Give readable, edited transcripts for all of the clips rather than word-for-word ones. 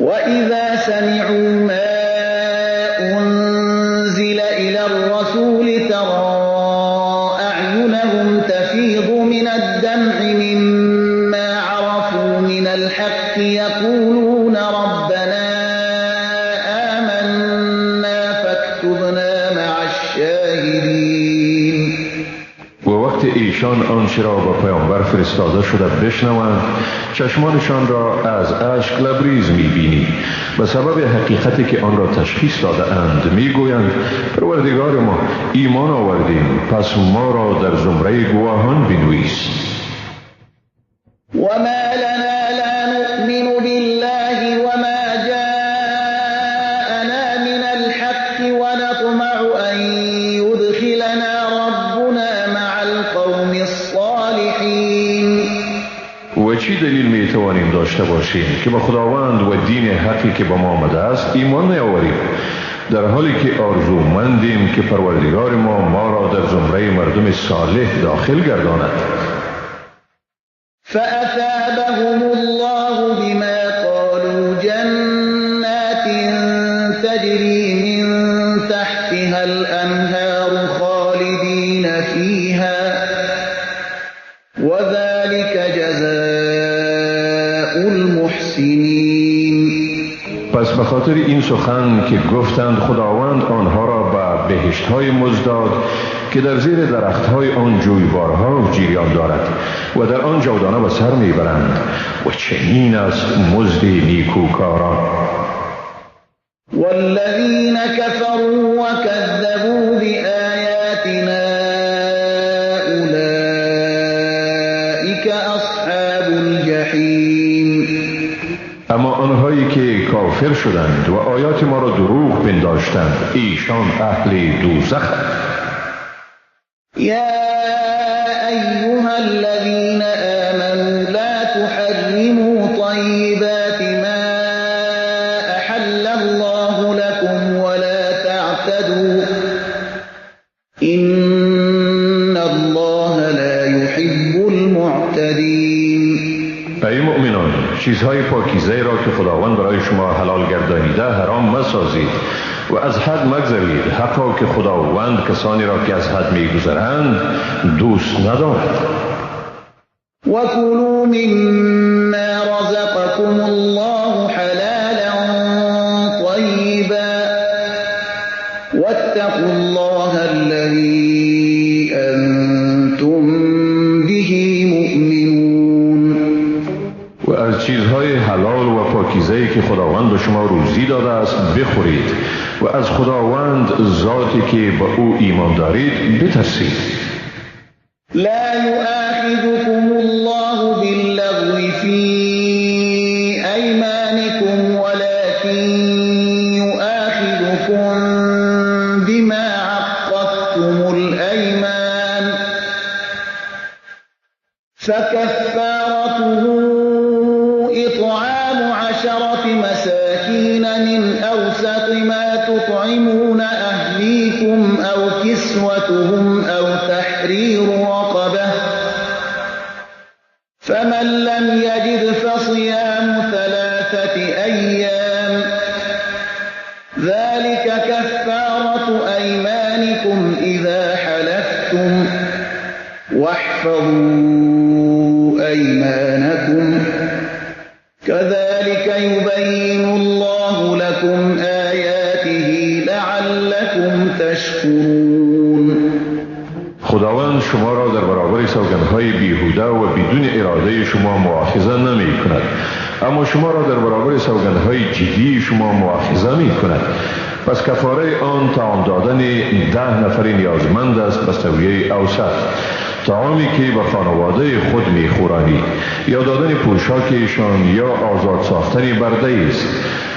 وَإِذَا سَمِعُوا مَا أُنزِلَ إِلَى الرَّسُولِ تَرَىٰ أَعْيُنَهُمْ تَفِيضُ مِنَ الدَّمْعِ مِمَّا عَرَفُوا مِنَ الْحَقِّ يَقُولُونَ رَبَّنَا آمَنَّا فَاكْتُبْنَا مَعَ الشَّاهِدِينَ. و وقت ایشان آنچه را به پیامبر فرستاده شده بشنوند، چشمانشان را از اشک لبریز می‌بینی. به سبب حقیقتی که آن را تشخیص داده اند میگویند پروردگار ما، ایمان آوردیم، پس ما را در زمره گواهان بنویس. وما لنا لا نؤمن بالله وما جاءنا من الحق ونطمع أن يدخلنا ربنا مع القوم الصالحين. و چی دلیل می توانیم داشته باشیم که به خداوند و دین حقی که به ما آمده است ایمان نیاوریم، در حالی که آرزومندیم که پروردگار ما را در زمره مردم صالح داخل گرداند. فأثابهم الله بما قالوا جنات تجري من تحتها الأنهار خالدين فيها وذلك جزاء المحسنين. پس به خاطر این سخن که گفتند خداوند آنها را به بهشت‌های مزداد که در زیر درخت‌های آن جویبارها جریان دارد و در آن جاودانه به سر میبرند و چنین است مزد نیکوکاران. والذین کفروا وکذبوا بآیاتنا اولئک اصحاب الجحیم. اما آنهایی که کافر شدند و آیات ما را دروغ پنداشتند ایشان اهل دوزخ. یا ایها الذین آمنوا لا تحرموا طیبات ما احل الله لكم ولا تعتدوا ان الله لا يحب المعتدین. ای مؤمنان، چیزهای پاکیزه را که خداوند برای شما حلال گردانیده حرام مسازید و از حد مگذرید، حقا که خداوند کسانی را که از حد میگذرند دوست ندارد. وَكُلُوا مِمَّا رَزَقَكُمُ اللَّهُ حَلَالًا طَيِّبًا وَاتَّقُوا اللَّهَ الَّذِي أَنْتُمْ بِهِ مُؤْمِنُونَ. و از چیزهای حلال و پاکیزه‌ای که خداوند به شما روزی داده است بخورید و از خداوند ذاتی که به او ایمان دارید بترسید. لا يؤاخذكم الله باللغو في أيمانكم ولكن يؤاخذكم بما عقدتم الأيمان فكفارته إطعام 10 مساكين من أوسط ما تطعمون أهليكم أو كسوتهم أو تحرير رقبة فمن لم يجد فصيام 3 أيام ذلك كفارة أيمانكم إذا حلفتم واحفظوا أيمانكم كذلك يبين الله لكم آياته لعلكم تشكرون. خداوند شما را در برابر سوگندهای بیهوده و بدون اراده شما مؤاخذه نمی کند، اما شما را در برابر سوگندهای جدی شما مؤاخذه می کند. پس کفاره آن طعام دادن 10 نفر نیازمند است به سویه اوسط، طعامی که به خانواده خود میخورانی یا دادن پوشاکشان یا آزاد ساختن برده است.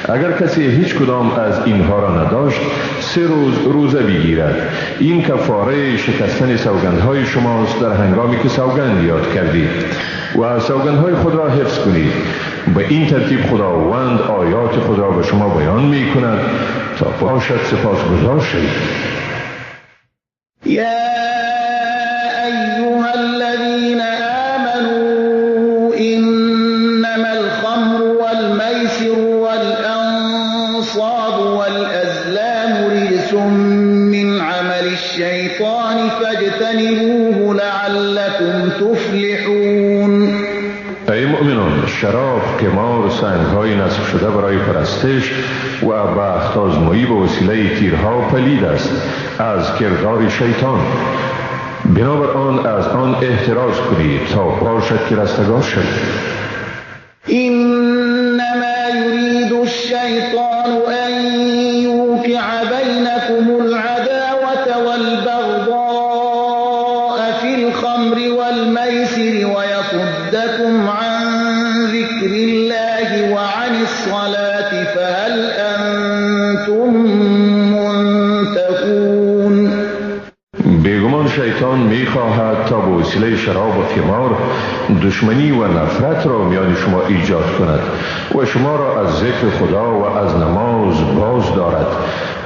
اگر کسی هیچ کدام از اینها را نداشت 3 روز روزه بگیرد. این کفاره شکستن سوگندهای شماست در هنگامی که سوگند یاد کردید و سوگندهای خود را حفظ کنید. به این ترتیب خداوند آیات خود را به شما بیان می کند تا باشد سپاسگزار شوید. إنما الخمر والميسر والأنصار فاجتنبوه لعلكم تفلحون. ای مؤمنان، شراب، قمار، سنگ‌های نصب شده برای پرستش و بخت آزمایی به وسیله تیرها پلید است از کردار شیطان. بنابر آن از آن احتراز کنید تا باشد که رستگار شوید. إنما يريد الشيطان أن يوقع بينكم العداوة والبغضاء في الخمر والميسر ويصدكم عن ذكر الله وعن الصلاة فهل أنتم منتهون. بیگمان شیطان می‌خواهد تا به وسیله شراب و قمار دشمنی و نفرت را میان شما ایجاد کند و شما را از ذکر خدا و از نماز باز دارد.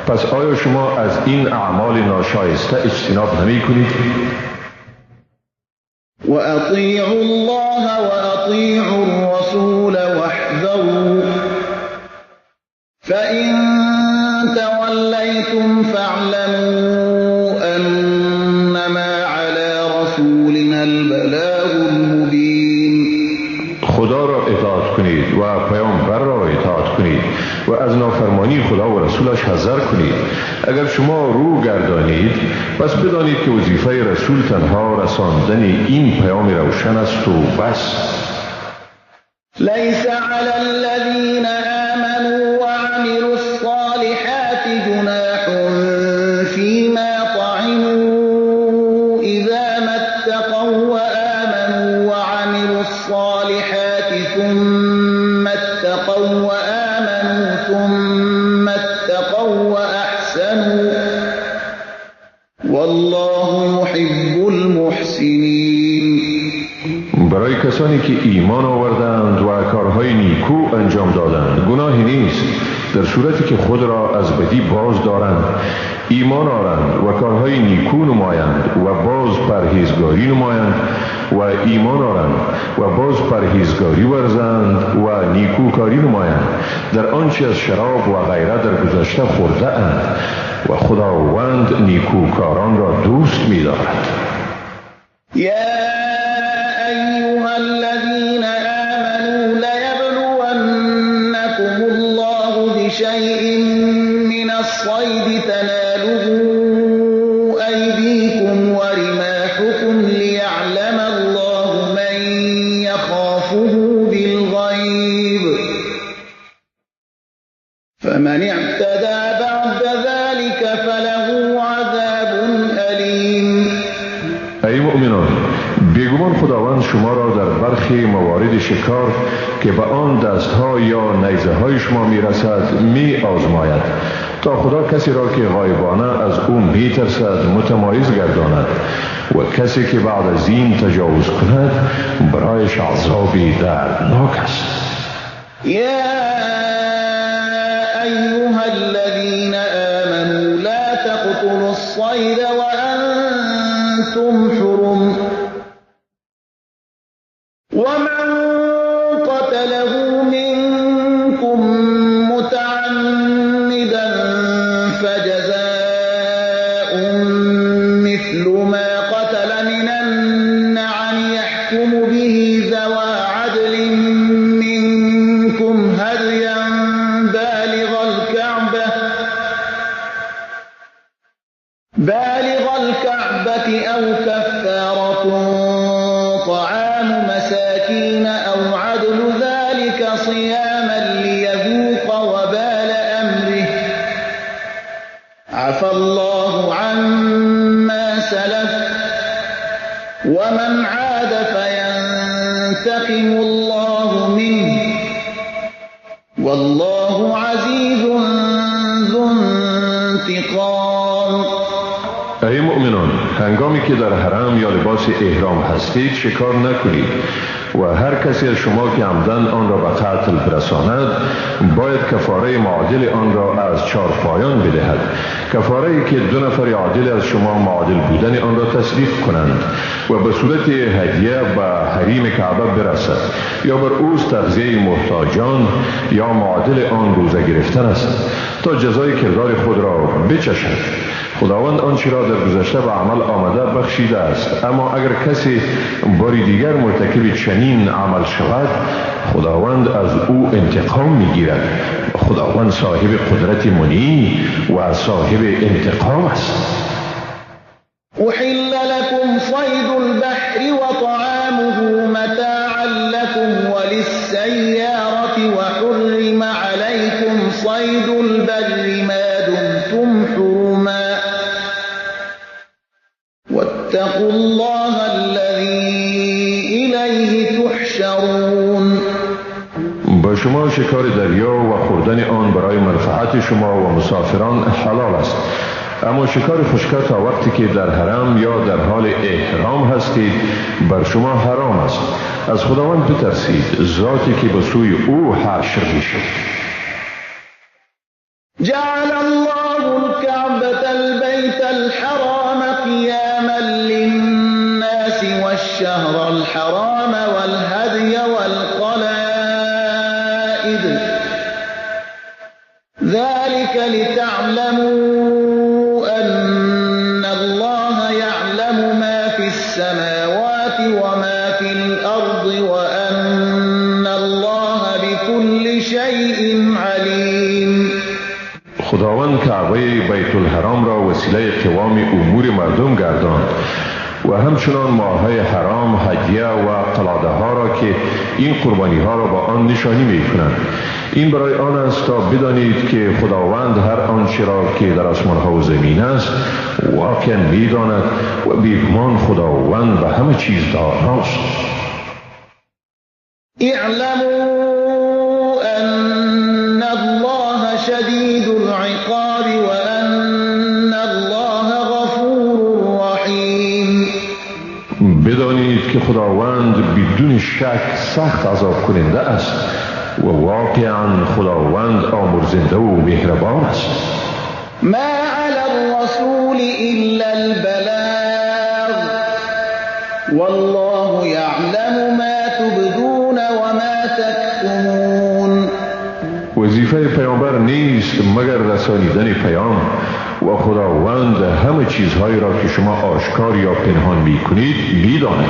پس آیا شما از این اعمال ناشایسته اجتناب نمی کنید؟ وأطيعوا الله وأطيعوا الرسول واحذروا فإن توليتم فاعلموا أنما على رسولنا البلاغ المبين. خدا را اطاعت کنید و پیامبر را اطاعت کنید و از نافرمانی خدا و رسولش حذر کنید. اگر شما رو گردانید پس بدانید که وظیفه رسول تنها رساندن این پیام روشن است و بس. ليس على الذين آمنوا وعملوا الصالحات جناح فيما طعموا إذا ما اتقوا وآمنوا وعملوا الصالحات ثم اتقوا وآمنوا ثم اتقوا وأحسنوا والله يحب المحسنين. برای کسانی که ایمان آوردند و کارهای نیکو انجام دادند گناهی نیست در صورتی که خود را از بدی باز دارند، ایمان آورند و کارهای نیکو نمایند و باز پرهیزگاری نمایند و ایمان آورند و باز پرهیزگاری ورزند و نیکوکاری نمایند در آنچه از شراب و غیره در گذشته خورده اند و خداوند نیکوکاران را دوست می دارد. أيها الذين آمنوا ليبلونكم الله بشيء من الصيد تناله أيديكم ورماحكم ليعلم الله من يخافه بالغيب فمن اعتدى بعد ذلك فله عذاب أليم. ای مؤمنان، بیگمان خداوند شما را در برخی موارد شکار که به آن دستها یا نیزه های شما می رسد می آزماید تا خدا کسی را که غایبانه از او می ترسد متمایز گرداند و کسی که بعد از این تجاوز کند برایش عذابی دردناک است. أيها الذين آمنوا لا تقتلوا الصيد وأنتم حرم ومن قتله منكم متعمدا فجزاء مثل ما قتل من النعم يحكم به ذوى عدل منكم هديا بالغ الكعبة أو كفارة طعام مساكين أو عدل ذلك صياما ليذوق وبال أمره عفى الله عما سلف ومن عاد فينتقم الله منه والله عزيز ذو انتقام. ای مؤمنان، هنگامی که در حرم یا لباس احرام هستید شکار نکنید و هر کسی از شما که عمدن آن را به قتل برساند باید کفاره معادل آن را از چارپایان بدهد، کفاره‌ای که 2 نفر عادل از شما معادل بودن آن را تصدیق کنند و به صورت هدیه به حریم کعبه برسد یا بر اوست تغذیه محتاجان یا معادل آن روزه گرفتن است تا جزای کردار خود را بچشد. خداوند آنچه را در گذشته به عمل آمده بخشیده است، اما اگر کسی باری دیگر مرتکب چنین عمل شود خداوند از او انتقام میگیرد. خداوند صاحب قدرت منی و صاحب انتقام است. أحل لكم صيد البحر وطعامه متاعا لكم وللسيارة وحرم عليكم صيد البر ما دمتم حرما واتقوا الله الذي إليه تحشرون. با شما شکار دریا و خوردن آن برای منفعت شما و مسافران حلال است، اما شکار خشک تا وقتی که در حرم یا در حال احرام هستید بر شما حرام است. از خداوند بترسید، ذاتی که به سوی او حشر میشید. جعل الله الكعبة البيت الحرام قياما للناس والشهر الحرام والهدي والقلائد ذلك لتعلموا أن الله يعلم ما في السماوات وما في الأرض وأن الله بكل شيء عليم. خداوند کعبه بیت الحرام را وسیله قوام امور مردم گرداند و همچنان ماههای حرام، هدیه و قلاده ها را که این قربانی ها را با آن نشانی می کنند. این برای آن است تا بدانید که خداوند هر آنچه را که در آسمان ها و زمین است واقعا می داند و بیگمان خداوند به همه چیز داناست. اعلموا ان الله شدید العقاب و ان الله غفور رحیم. بدانید که خداوند بدون شک سخت عذاب کننده است و واقعا خداوند آمرزنده و مهربان است. ما علی الرسول الا البلاغ والله یعلم ما تبدون و ما تکتمون. وظیفه پیامبر نیست مگر رسانیدن پیام و خداوند همه چیزهایی را که شما آشکار یا پنهان می کنید می داند.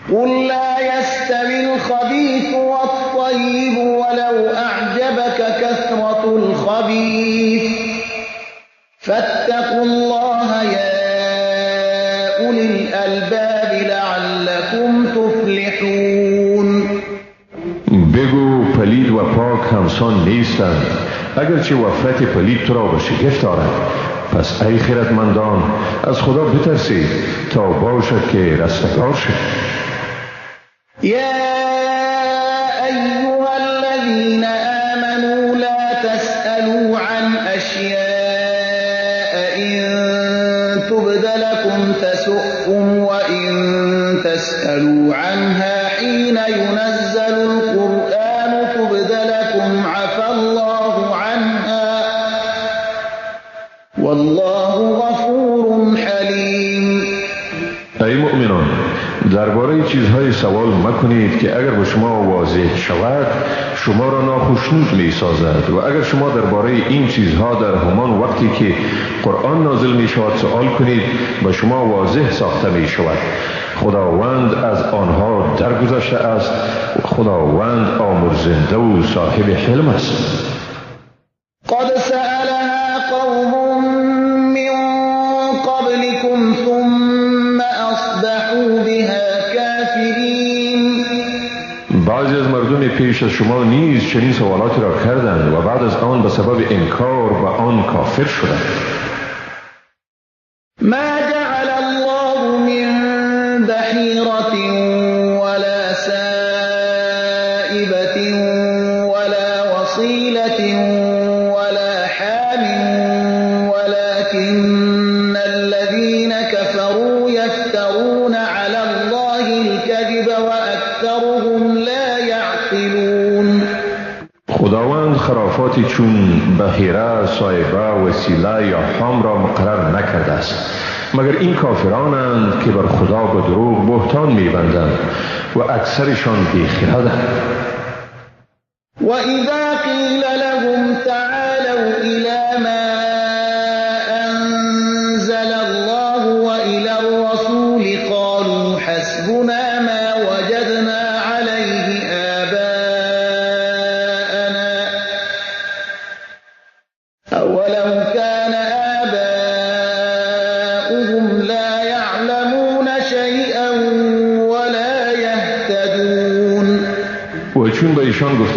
قل لا يستوي الخبيث والطيب ولو أعجبك كثرة الخبيث فاتقوا الله يا أولي الألباب لعلكم تفلحون. بگو پلید و پاک همسان نیستند، اگرچه وفرت پلید تو را به شگفت آرد. پس ای خردمندان از خدا بترسید تا باشد که رستگار شد. يا أيها الذين آمنوا لا تسألوا عن أشياء إن تبد لكم تسؤكم وإن تسألوا عنها حين ينزل القرآن تبد لكم عفى الله عنها والله غفور حليم. ای مؤمنان درباره چیزهای سوال مکنید که اگر به شما واضح شود شما را ناخوشنود می سازد و اگر شما درباره این چیزها در همان وقتی که قرآن نازل می شود سوال کنید به شما واضح ساخته می شود. خداوند از آنها درگذشته است و خداوند آمرزنده و صاحب حلم است. قد سألها قوم من قبلكم ثم أصبحوا بها كافرين. بعضی از مردم پیش از شما نیز چنین سوالاتی را کردند و بعد از آن به سبب انکار به آن کافر شدند. ما جعل الله من بحيرة ولا سائبة ولا وصيلة ولا حام ولكن الذين كفروا يفترون على الله الكذب وأكثرهم لا يعقلون. خداوند خرافاتی چون بحیره، سایبه، وسیله یا حام را مقرر نکرده است مگر این کافرانند که بر خدا به دروغ بهتان می‌بندند و اکثرشان بی‌خردند. وَإِذَا قِيلَ لَهُمْ تَعَالَوْا إِلَى مَا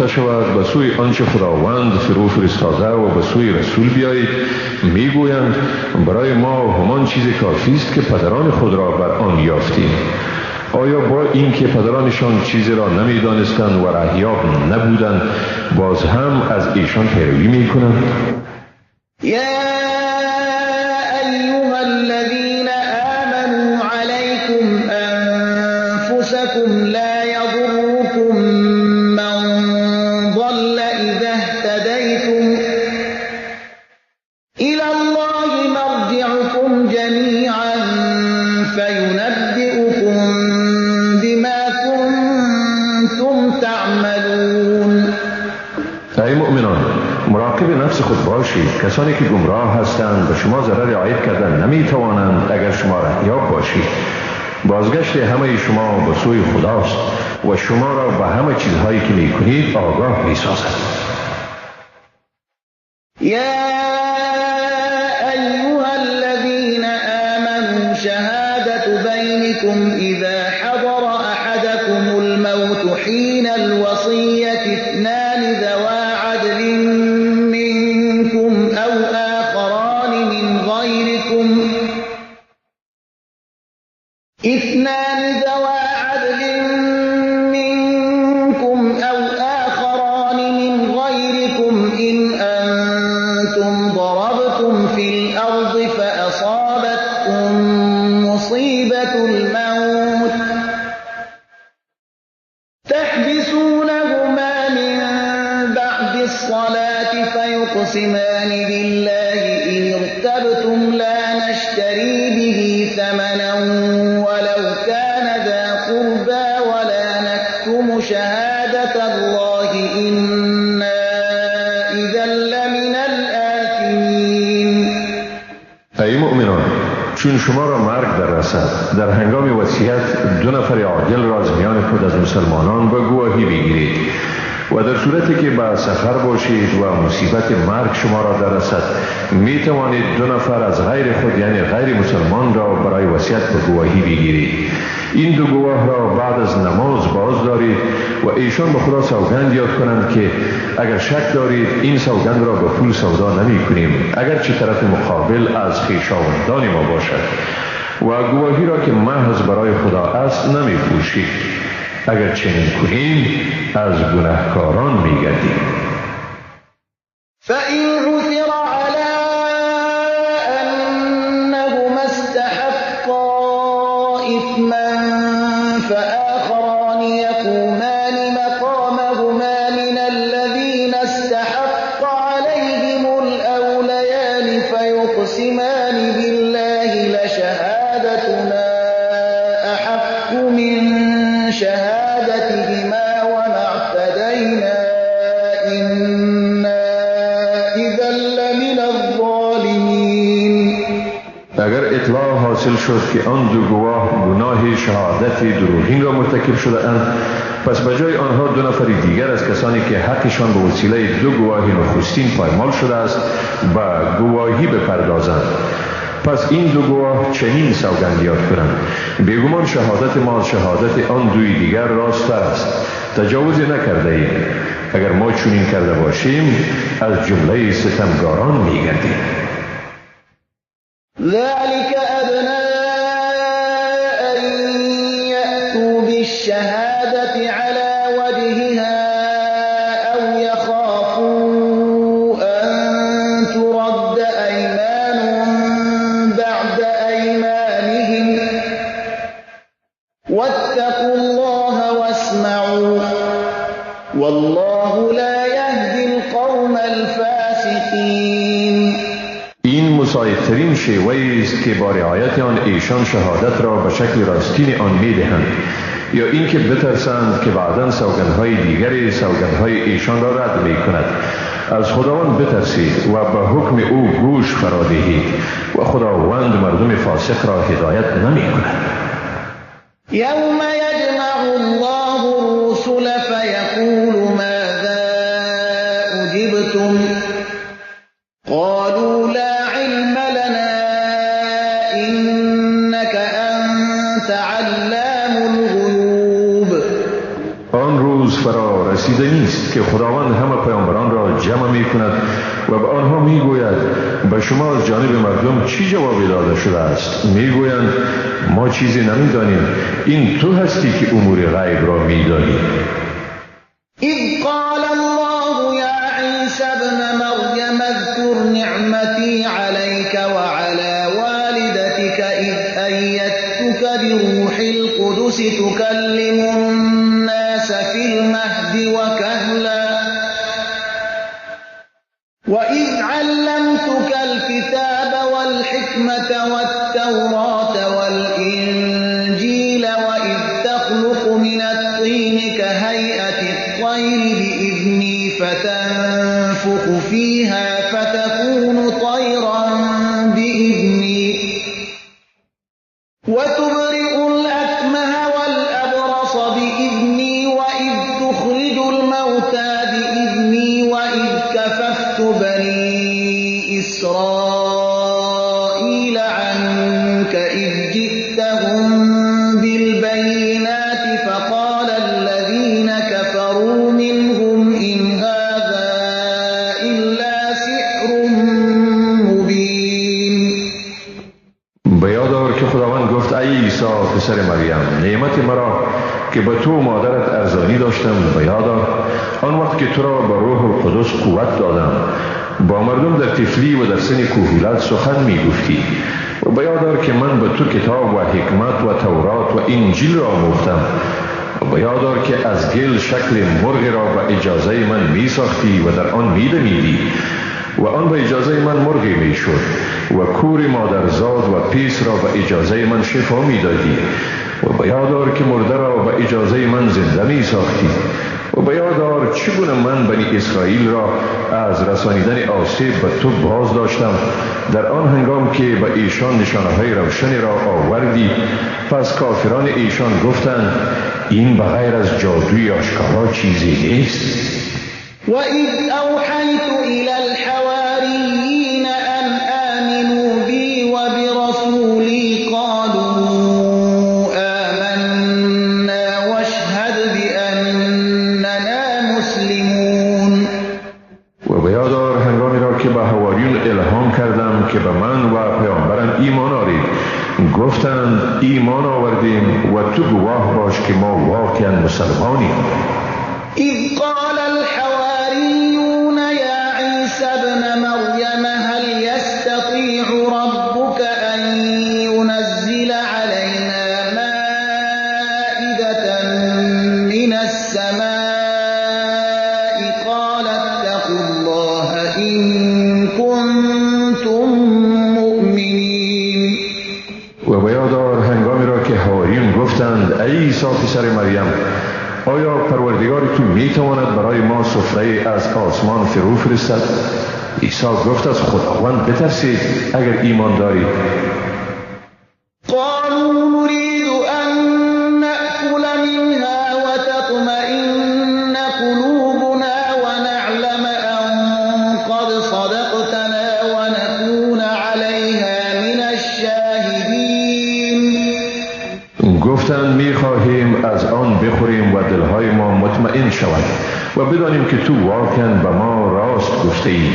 شود به سوی آنچه خداوند فرو فرستاده و به سوی رسول بیایید، میگویند برای ما همان چیز کافی است که پدران خود را بر آن یافتیم. آیا با اینکه پدرانشان چیزی را نمیدانستند و رهیاب نبودند باز هم از ایشان پیروی میکنند؟ یا ایها الذین آمنوا علیکم انفسکم لا یضرکم من ضل اذا اهتدیتم الی الله مرجعکم جمیعا فینبئکم بما کنتم تعملون. ای مؤمنان، مراقب نفس خود باشید. کسانی که گمراه هستند به شما ضرر عاید کردن نمی توانند اگر شما رهیاب باشید. بازگشت همه شما به سوی خداست و شما را به همه چیزهایی که می کنید آگاه می سازد. یا ایها الذین آمنوا شهادت بینکم اذا حضر احدکم الموت حین الوصیة اثنان ذوی عدل منكم او آخران من غيركم إن أنتم ضربتم في الأرض فأصابتكم مصيبة الموت تحبسونهما من بعد الصلاة فيقسمان بالله إن ارتبتم لا نشتري به ثمنا ولو كان ذا قربى ولا نكتم شهادة الله إنا إذا لمن الآثمين. ای مؤمنان، چون شما را مرگ در رسد در هنگام وصیت دو نفر عادل را از میان خود از مسلمانان به گواهی بگیرید و در صورتی که به سفر باشید و مصیبت مرگ شما را در رسد می توانید دو نفر از غیر خود یعنی غیر مسلمان را برای وصیت به گواهی بگیرید. این دو گواه را بعد از نماز باز دارید و ایشان به خدا سوگند یاد کنند که اگر شک دارید این سوگند را به پول سودا نمی کنیم اگرچه طرف مقابل از خویشاوندان ما باشد و گواهی را که محض برای خدا است نمی پوشید. اگر چنین کنیم از گناهکاران می گردیم. فإن عثر على أنهما استحقا إثما فآخران يقومان مقامهما من الذين استحق عليهم الأوليان فيقسمان بالله لشهادتنا أحق من شهادتهما وما اعتدينا إنا إذا لمن الظالمين. اگر اطلاع حاصل شد که آن دو گواه گناه شهادت دروغین را مرتکب شده اند، پس به جای آنها دو نفر دیگر از کسانی که حقشان به وسیله دو گواه نخستین پایمال شده است به گواهی بپردازند. پس این دو گواه چنین سوگند یاد کنند: بیگمان شهادت ما شهادت آن دوی دیگر راست است، تجاوز نکرده ایم. اگر ما چنین کرده باشیم از جمله ستمگاران می‌گردیم. ذلك أدنى أن يأتوا بالشهادة على وجهها أو يخافوا أن ترد أيمان بعد أيمانهم واتقوا الله واسمعوا والله لا يهدي القوم الفاسقين. این مساعدترین شیوهی است که با رعایت آن ایشان شهادت را به شکل راستین آن می‌دهند، یا اینکه بترسند که بعداً سوگندهای دیگری سوگندهای ایشان را رد می‌کند. از خداوند بترسید و به حکم او گوش فرا دهید و خداوند مردم فاسق را هدایت نمی‌کند. یوم یجمع الله الرسل فیقول ماذا اجبتم قالوا لا علم لنا إنك أنت علام الغیوب. آن روز فرا رسیده نیست است که خداوند همه پیامبران را جمع می کند و به آنها می گوید به شما از جانب مردم چی جوابی داده شده است؟ می گویند ما چیزی نمی دانیم، این تو هستی که امور غیب را می دانی. اذ قال الله یا عیسی ابن مریم اذکر نعمتی علیک وعلى والدتك اذ ایدتک بروح القدس تکلم الناس في المهد وكهلا وإذ علمتك الكتاب والحكمة والتوراة والإنجيل وإذ تخلق من الطين كهيئة الطير بإذني فتنفخ فيها فتكون طيرا بإذني وتبرئ الأكمه والأبرص بإذني وإذ تخرج الموتى بإذني وإذ كففت بني إسرائيل عنك إذ جئتهم بالبينات فقال الذين كفروا منهم إن هذا إلا سحر مبين. بیادار که خداوند گفت ای عیسی پسر مریم نعمت مرا که به تو مادرت ارزانی داشتم بیادار آن وقت که تو را به روح القدس قوت دادم با مردم در طفلی و در سن کهولت سخن می گفتی و بیادار که من به تو کتاب و حکمت و تورات و انجیل را آموختم و بیادار که از گل شکل مرغ را به اجازه من می ساختی و در آن می دمیدی و آن به اجازه من مرغی می شد و کور مادرزاد و پیس را به اجازه من شفا می دادی و بیادار که مرده را به اجازه من زنده می ساختی و بیادار چگونه من بنی اسرائیل را از رسانیدن آسیب به تو باز داشتم در آن هنگام که به ایشان نشانه‌های روشنی را آوردی پس کافران ایشان گفتند این بغیر از جادوی آشکارا چیزی نیست. وَإِذْ أَوْحَيْتُ إِلَى الْحَوَارِيِّينَ أَنْ آمِنُوا بِي وَبِرَسُولِي قَالُوا آمَنَّا وَاشْهَدْ بِأَنَّنَا مُسْلِمُونَ. و بیادار هنگامی را که به حواریون الهام کردم که به من و پیامبرم ایمان آرید گفتند ایمان آوردیم و تو گواه باش که ما واقعا مسلمانیم. إذ قال الحواريون يا عيسى ابن مريم هل يستطيع ربك أن ينزل علينا مائدة من السماء قال اتقوا الله إن كنتم مؤمنين. و بیادار هنگامی را که حواریون گفتند ای عیسی پسر مریم آیا پروردگار تو میتواند برای ما سفره از آسمان فرو فرستد؟ عیسی گفت از خداوند بترسید اگر ایمان دارید. قالوا نريد أن نأكل منها وتطمئن قلوبنا ونعلم أن قد صدقتنا ونكون عليها من الشاهدين. گفتند میخواهیم از آن بخوریم و دلهای ما مطمئن شود و بدانیم که تو واقعا به ما راست گفته ای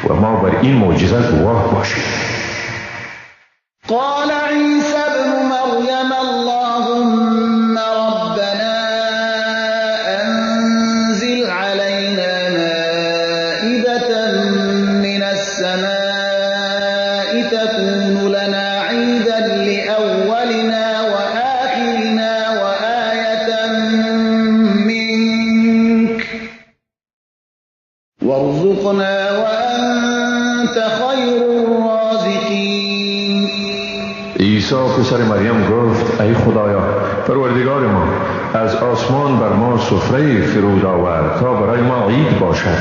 و ما بر این معجزه گواه باشیم. قال عيسى ابن مريم اللهم ربنا أنزل علينا مائدة من السماء تكون لنا عيدا لأولنا وآخرنا وآية منك وارزقنا وأنت خير الرازقين. عیسی پسر مریم گفت ای خدایا پروردگار ما از آسمان بر ما سفره فرود آورد تا برای ما عید باشد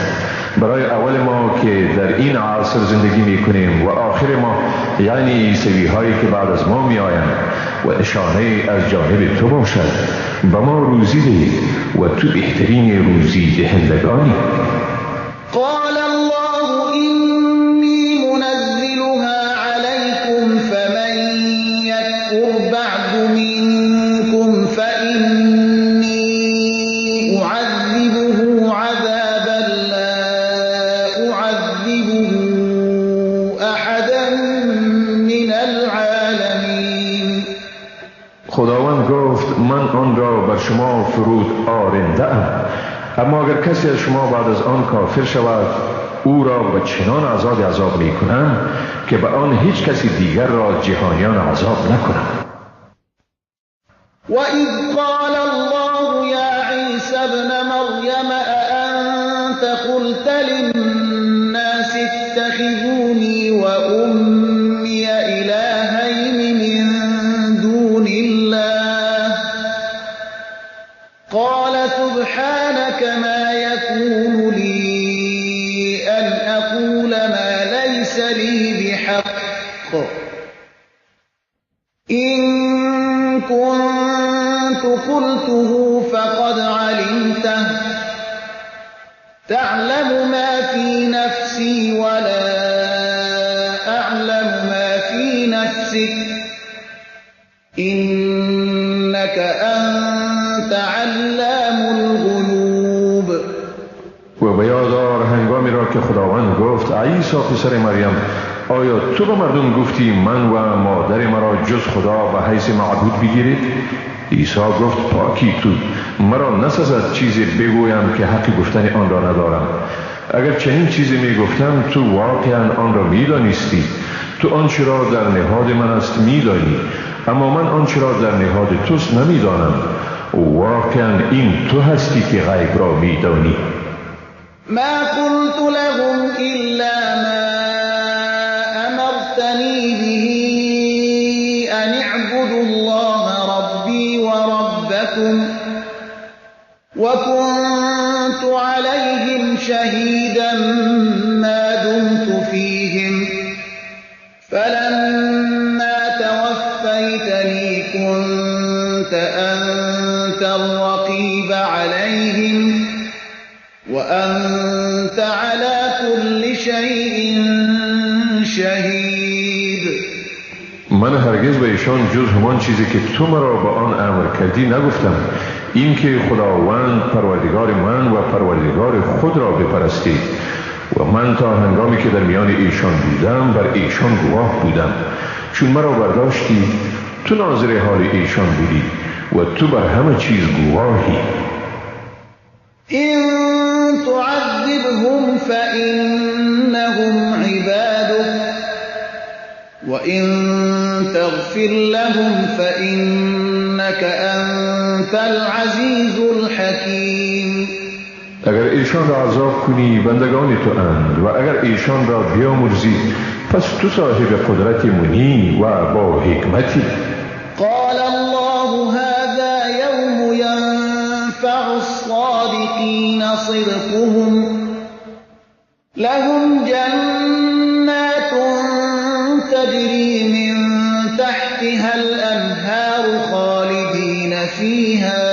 برای اول ما که در این عصر زندگی می کنیم و آخر ما یعنی عیسوی هایی که بعد از ما می آیند و اشانه از جانب تو باشد به ما روزی ده و تو بهترین روزی دهندگانی. قال الله إني منزلها عليكم فمن يكفر بعد منكم فإني أعذبه عذابا شما فرود آرنده ام. اما اگر کسی از شما بعد از آن کافر شود او را به چنان عذاب می کنم که به آن هیچ کسی دیگر را جهانیان عذاب نکنم. وَإِذْ قَالَ اللَّهُ يَا عِيسَى ابْنَ مَرْيَمَ أَأَنْتَ قُلْتَ لِلنَّاسِ اتَّخِذُونِي وَأُمِّيَ إِلَٰهَيْنِ مِن دُونِ اللَّهِ قَالَ سُبْحَانَكَ مَا يَكُونُ لِي أَنْ أَقُولَ مَا لَيْسَ لِي بِحَقٍّ إِن كنت قلته فقد علمته تعلم ما في نفسي ولا أعلم ما في نفسك إنك أنت علام الغيوب. و به یادآر هنگامی را که خداوند گفت عیسی پسر مریم آیا تو به مردم گفتی من و مادر مرا جز خدا به حیث معبود بگیرید؟ عیسی گفت پاکی تو، مرا نسزد چیزی بگویم که حقی گفتن آن را ندارم. اگر چنین چیزی می گفتم تو واقعا آن را می دانستی. تو آنچه را در نهاد من است می دانی، اما من آنچه را در نهاد توست نمی دانم. واقعا این تو هستی که غیب را می دانی. ما قلت لهم إلا ما أمرتني به أن اعبدوا الله ربي وربكم وكنت عليهم شهيدا ما دمت فيهم فلما توفيتني كنت أنت الرقيب عليهم وأنت على كل شيء شهید. من هرگز به ایشان جز همان چیزی که تو مرا به آن امر کردی نگفتم، این که خداوند پروردگار من و پروردگار خود را بپرستید و من تا هنگامی که در میان ایشان بودم بر ایشان گواه بودم. چون مرا برداشتی تو ناظر حال ایشان بودی و تو بر همه چیز گواهی. إن تعذبهم فإنهم عبادك وإن تغفر لهم فإنك أنت العزيز الحكيم. اگر ایشان را عذاب کنی بندگان تو اند و اگر ایشان را بیامرزی پس تو صاحب قدرت منی و با حکمتی. قال الله هذا يوم ينفع الصادقين صدقهم لهم جنات تجري من تحتها الأنهار خالدين فيها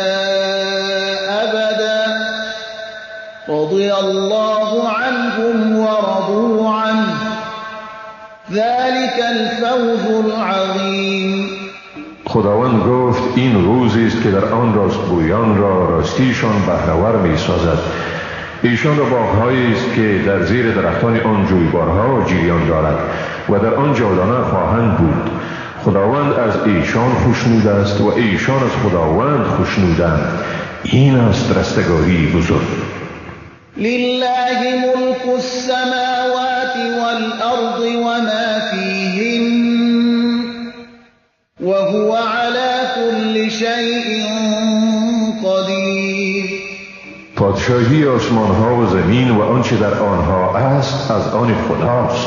أبدا رضي الله عنهم ورضوا عنه ذلك الفوز العظيم. خداوند گفت این روزی است که در آن راستگویان را راستیشان بهره‌ور می‌سازد. ایشان را باغ‌هایی است که در زیر درختان آن جویبارها جریان دارد و در آن جاودانه خواهند بود. خداوند از ایشان خوشنود است و ایشان از خداوند خوشنودند. این است رستگاری بزرگ. لله ملك السماوات والأرض وما فيهن وهو على كل شيء قدیر. پادشاهی آسمان ها و زمین و آنچه در آنها است از آن خداست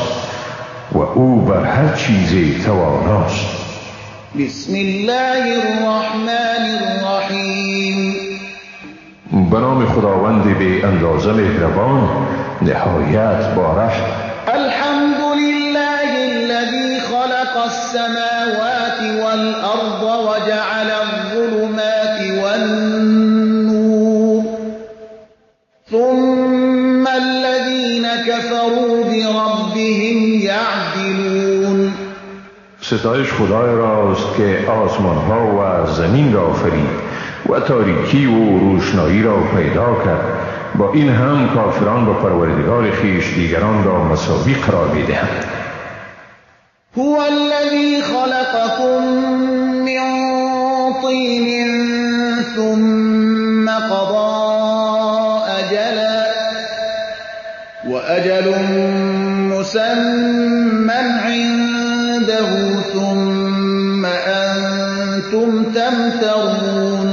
و او بر هر چیزی تواناست. بسم الله الرحمن الرحیم. به نام خداوند بی اندازه مهربان نهایت بارحم. الحمد لله الذي خلق السماوات والأرض وجعل الظلمات والنور ثم الذين كفروا بربهم يعدلون. ستایش خدای راست که آسمان ها و زمین را آفرید و تاریکی و روشنایی را پیدا کرد. با این هم کافران با پروردگار خویش دیگران را مساوی قرار می‌دهند. هو الذي خلقكم من طين ثم أجل مسمى عنده ثم أنتم تمترون.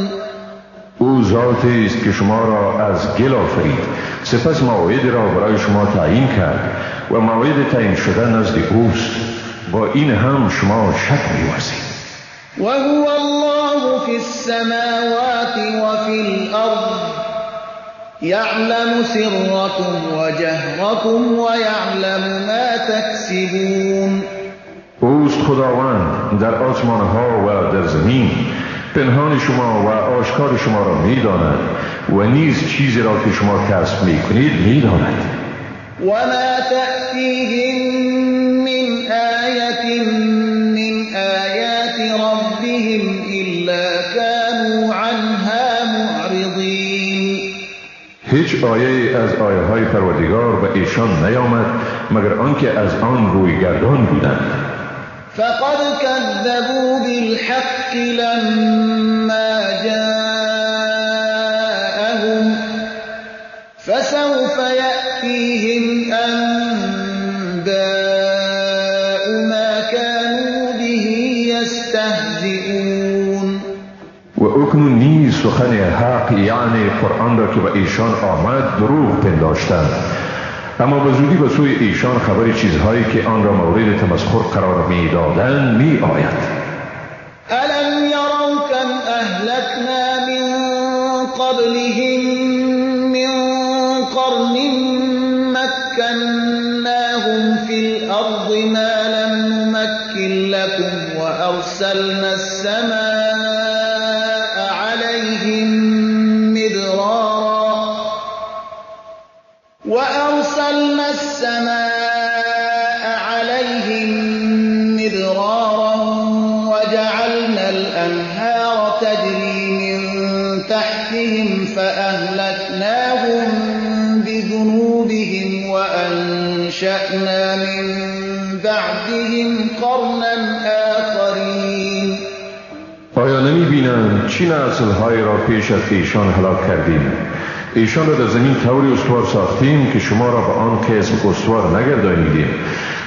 او ذاتی است که شما را از گل آفرید، سپس موعدی را برای شما تعیین کرد و موعد تعیین شده نزد اوست. با این هم شما شک می‌ورزید. وهو الله في السماوات وفي الأرض يعلم سركم وجهركم ويعلم ما تكسبون. اوست خداوند در آسمان‌ها و در زمین، پنهان شما و آشکار شما را می‌داند و نیز چیزی را که شما کسب می‌کنید می‌داند. وما تأتيهم من آية من آيات ربهم إلا كانوا عنها معرضين. هیچ آیه از آیه‌های پروردگار به ایشان نیامد مگر آنکه از آن روی گردان بودند. فقد كذبوا بالحق لما جاءهم فسوف يأتيهم أنباء ما كانوا به يستهزئون. و اکنون نیز سخن حق یعنی قرآن را که به ایشان آمد دروغ پنداشتند، اما به زودی به سوی ایشان خبر چیزهایی که آن را مورد تمسخر قرار می‌دادند می‌آید. ألم يروا كم أهلكنا من قبلهم من قرن مكناهم في الأرض ما لم نمكن لكم وأرسلنا السماء عليهم مدرارا وجعلنا الأنهار تجري من تحتهم فأهلكناهم بذنوبهم وأنشأنا من بعدهم قرنا آخرين. آیا نمی بینند چی نسل‌های را پیش از ایشان هلاک کردیم؟ ایشان را در زمین طوری استوار ساختیم که شما را به آن قسم استوار نگردانیدیم.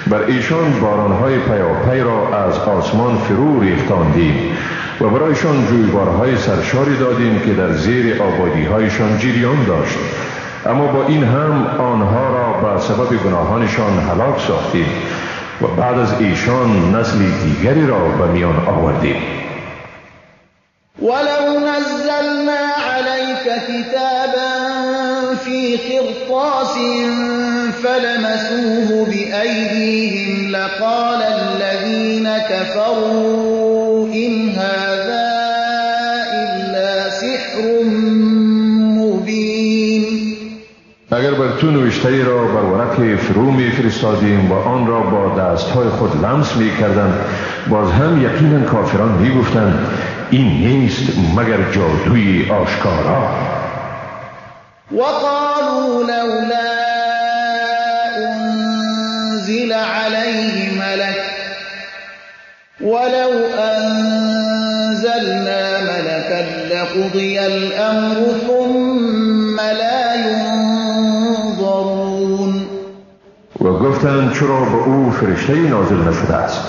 بر ایشان بارانهای پیاپی را از آسمان فرو ریختاندیم و برایشان جویبارهای سرشاری دادیم که در زیر آبادی‌هایشان جریان داشت. اما با این هم آنها را به سبب گناهانشان هلاک ساختیم و بعد از ایشان نسل دیگری را به میان آوردیم. ولو نزلنا عليك كتابا في قرطاس فلمسوه بأيديهم لقال الذين كفروا إن هذا إلا سحر مبين. اگر بر تو نوشته را بر ورق فرو می فرستادیم و آن را با دستهای خود لمس می کردند، باز هم یقینا کافران می گفتند این نیست مگر جادوی آشکارا. وقالوا لولا أنزل عليه ملك ولو أنزلنا ملكا لقضي الأمر ثم لا ينظرون. و گفتند چرا به او فرشته نازل نشده است؟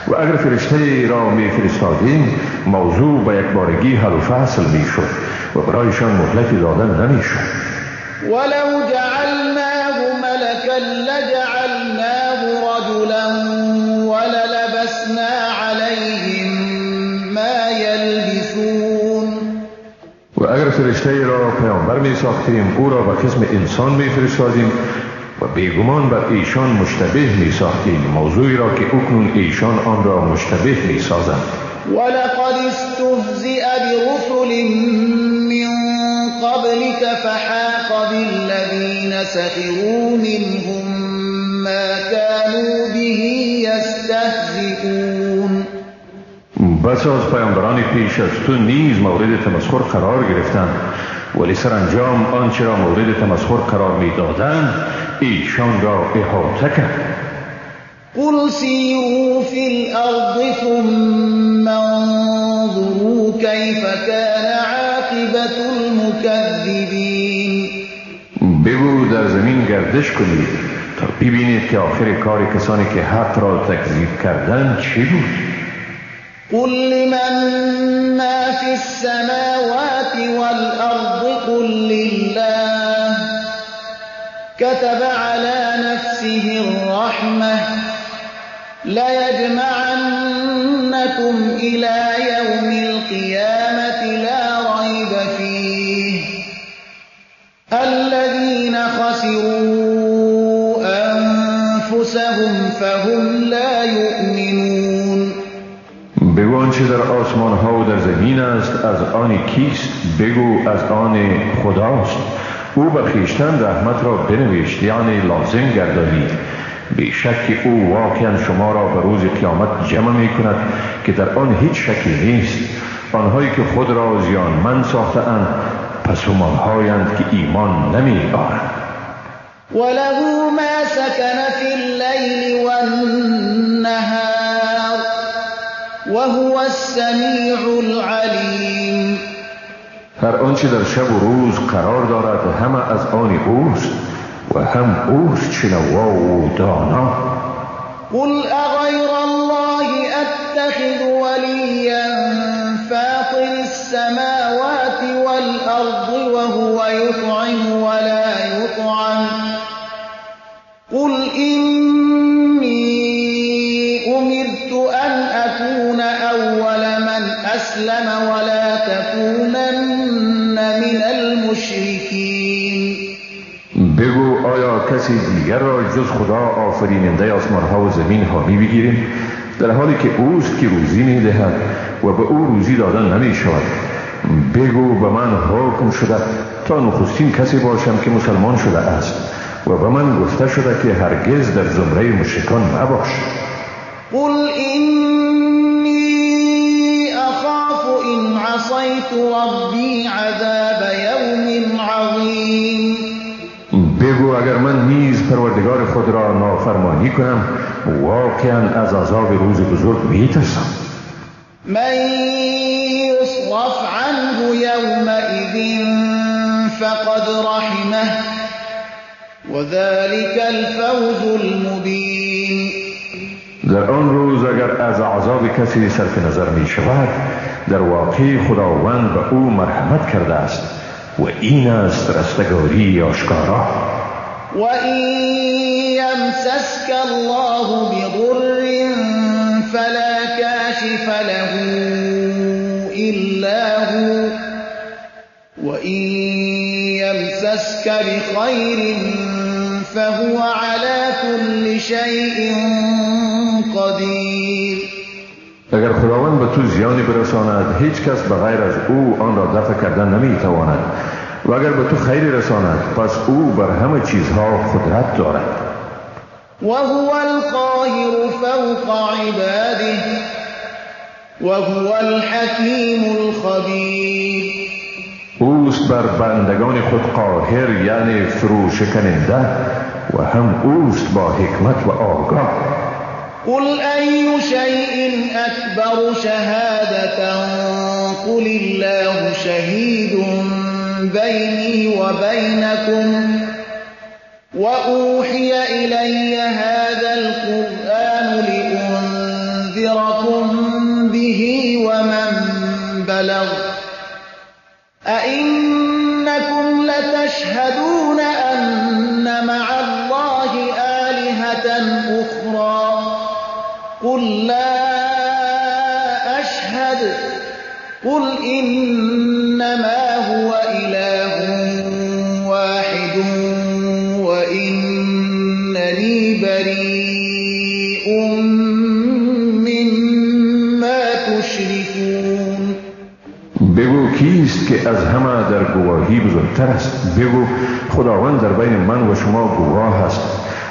و اگر فرشته را می فرستادیم موضوع به یک بارگی حل و فصل می شد و برایشان مهلتی دادن نمی شد. ولو جعلناه ملكا لجعلناه رجلا وللبسنا عليهم ما يلبسون. و اگر فرشته را پیامبر می ساختیم او را به قسم انسان می فرستادیم و بیگمان بر ایشان مشتبه می ساختیم موضوعی را که اکنون ایشان آن را مشتبه می سازند. ولقد استهزئ برسل من قبلك فحاق بالذين سخروا منهم ما كانوا به يستهزئون. بس از پیامبران پیش از تو نیز مورد تمسخر قرار گرفتند، ولی سرانجام آنچه را مورد تمسخر قرار می دادند ایشان را احاطه کرد. قل سیروا فی الارض ثم انظروا کیف کان عاقبت المکذبین. بگو در زمین گردش کنید تا ببینید که آخر کار کسانی که حق را تکذیب کردند چی بود. قل لمن ما في السماوات والأرض قل لله كتب على نفسه الرحمة ليجمعنكم إلى يوم القيامة لا ريب فيه الذين خسروا أنفسهم فهم لا يؤمنون. بگو آنچه در آسمان ها و در زمین است از آن کیست؟ بگو از آن خداست. او به خویشتن رحمت را بنوشت، یعنی لازم گردانید. بیشک او واقعا شما را به روز قیامت جمع می کند که در آن هیچ شکی نیست. آنهایی که خود را زیانمند ساخته اند پس همانهایند که ایمان نمی آورند. وله ما سكن في الليل والنهار وهو السميع العليم. هر آنچه در شب و روز قرار دارد همه از آن اوست و هم اوست شنوا و دانا. قل اغیر الله اتخذ ولیا فاطر السماوات والارض وهو يطعم ولا يطعم قل إني أمرت أن أكون أول من أسلم ولا تكونن من المشركين. بگو آیا کسی دیگر را جز خدا آفریننده آسمان ها و زمین حامی بگیریم در حالی که اوست که روزی می دهد و به او روزی دادن نمی شود. بگو به من حکم شده تا نخستین کسی باشم که مسلمان شده است و به من گفته شده که هرگز در زمره مشرکان مباش. قل إني أخاف إن عصيت ربي عذاب يوم عظيم. بگو اگر من نیز پروردگار خود را نافرمانی کنم واقعا از عذاب روز بزرگ میترسم. من يصرف عنه يومئذ فقد رحمه وذلك الفوز المبين. در آن روز اگر از عذاب کسی صرف نظر می شود در واقع خداوند به او مرحمت کرده است و این است رستگاری آشکارا. و این یمسسک الله بضر فلا کاشف له الا هو و این یمسسک بخیر فهو على كل شيء قدیر. اگر خداوند به تو زیانی برساند هیچ کس بغیر از او آن را دفع کردن نمی تواند و اگر به تو خیری رساند پس او بر همه چیزها قدرت دارد. و هو القاهر فوق عباده و هو الحکیم الخبیر. اوست بر بندگان خود قاهر یعنی فروشکننده و هم اوست با حکمت و آگاه. قل أي شيء أكبر شهادة قل الله شهيد بيني وبينكم وأوحي إلي هذا القرآن لأنذركم به ومن بلغ أئنكم لتشهدون أن مع الله آلهة أخرى قل لا أشهد قل إنما هو إله واحد وإنني بريء مما تشركون. بگو کیست که از همه در گواهی بزرگتر است؟ بگو خداوند در بین من و شما گواه است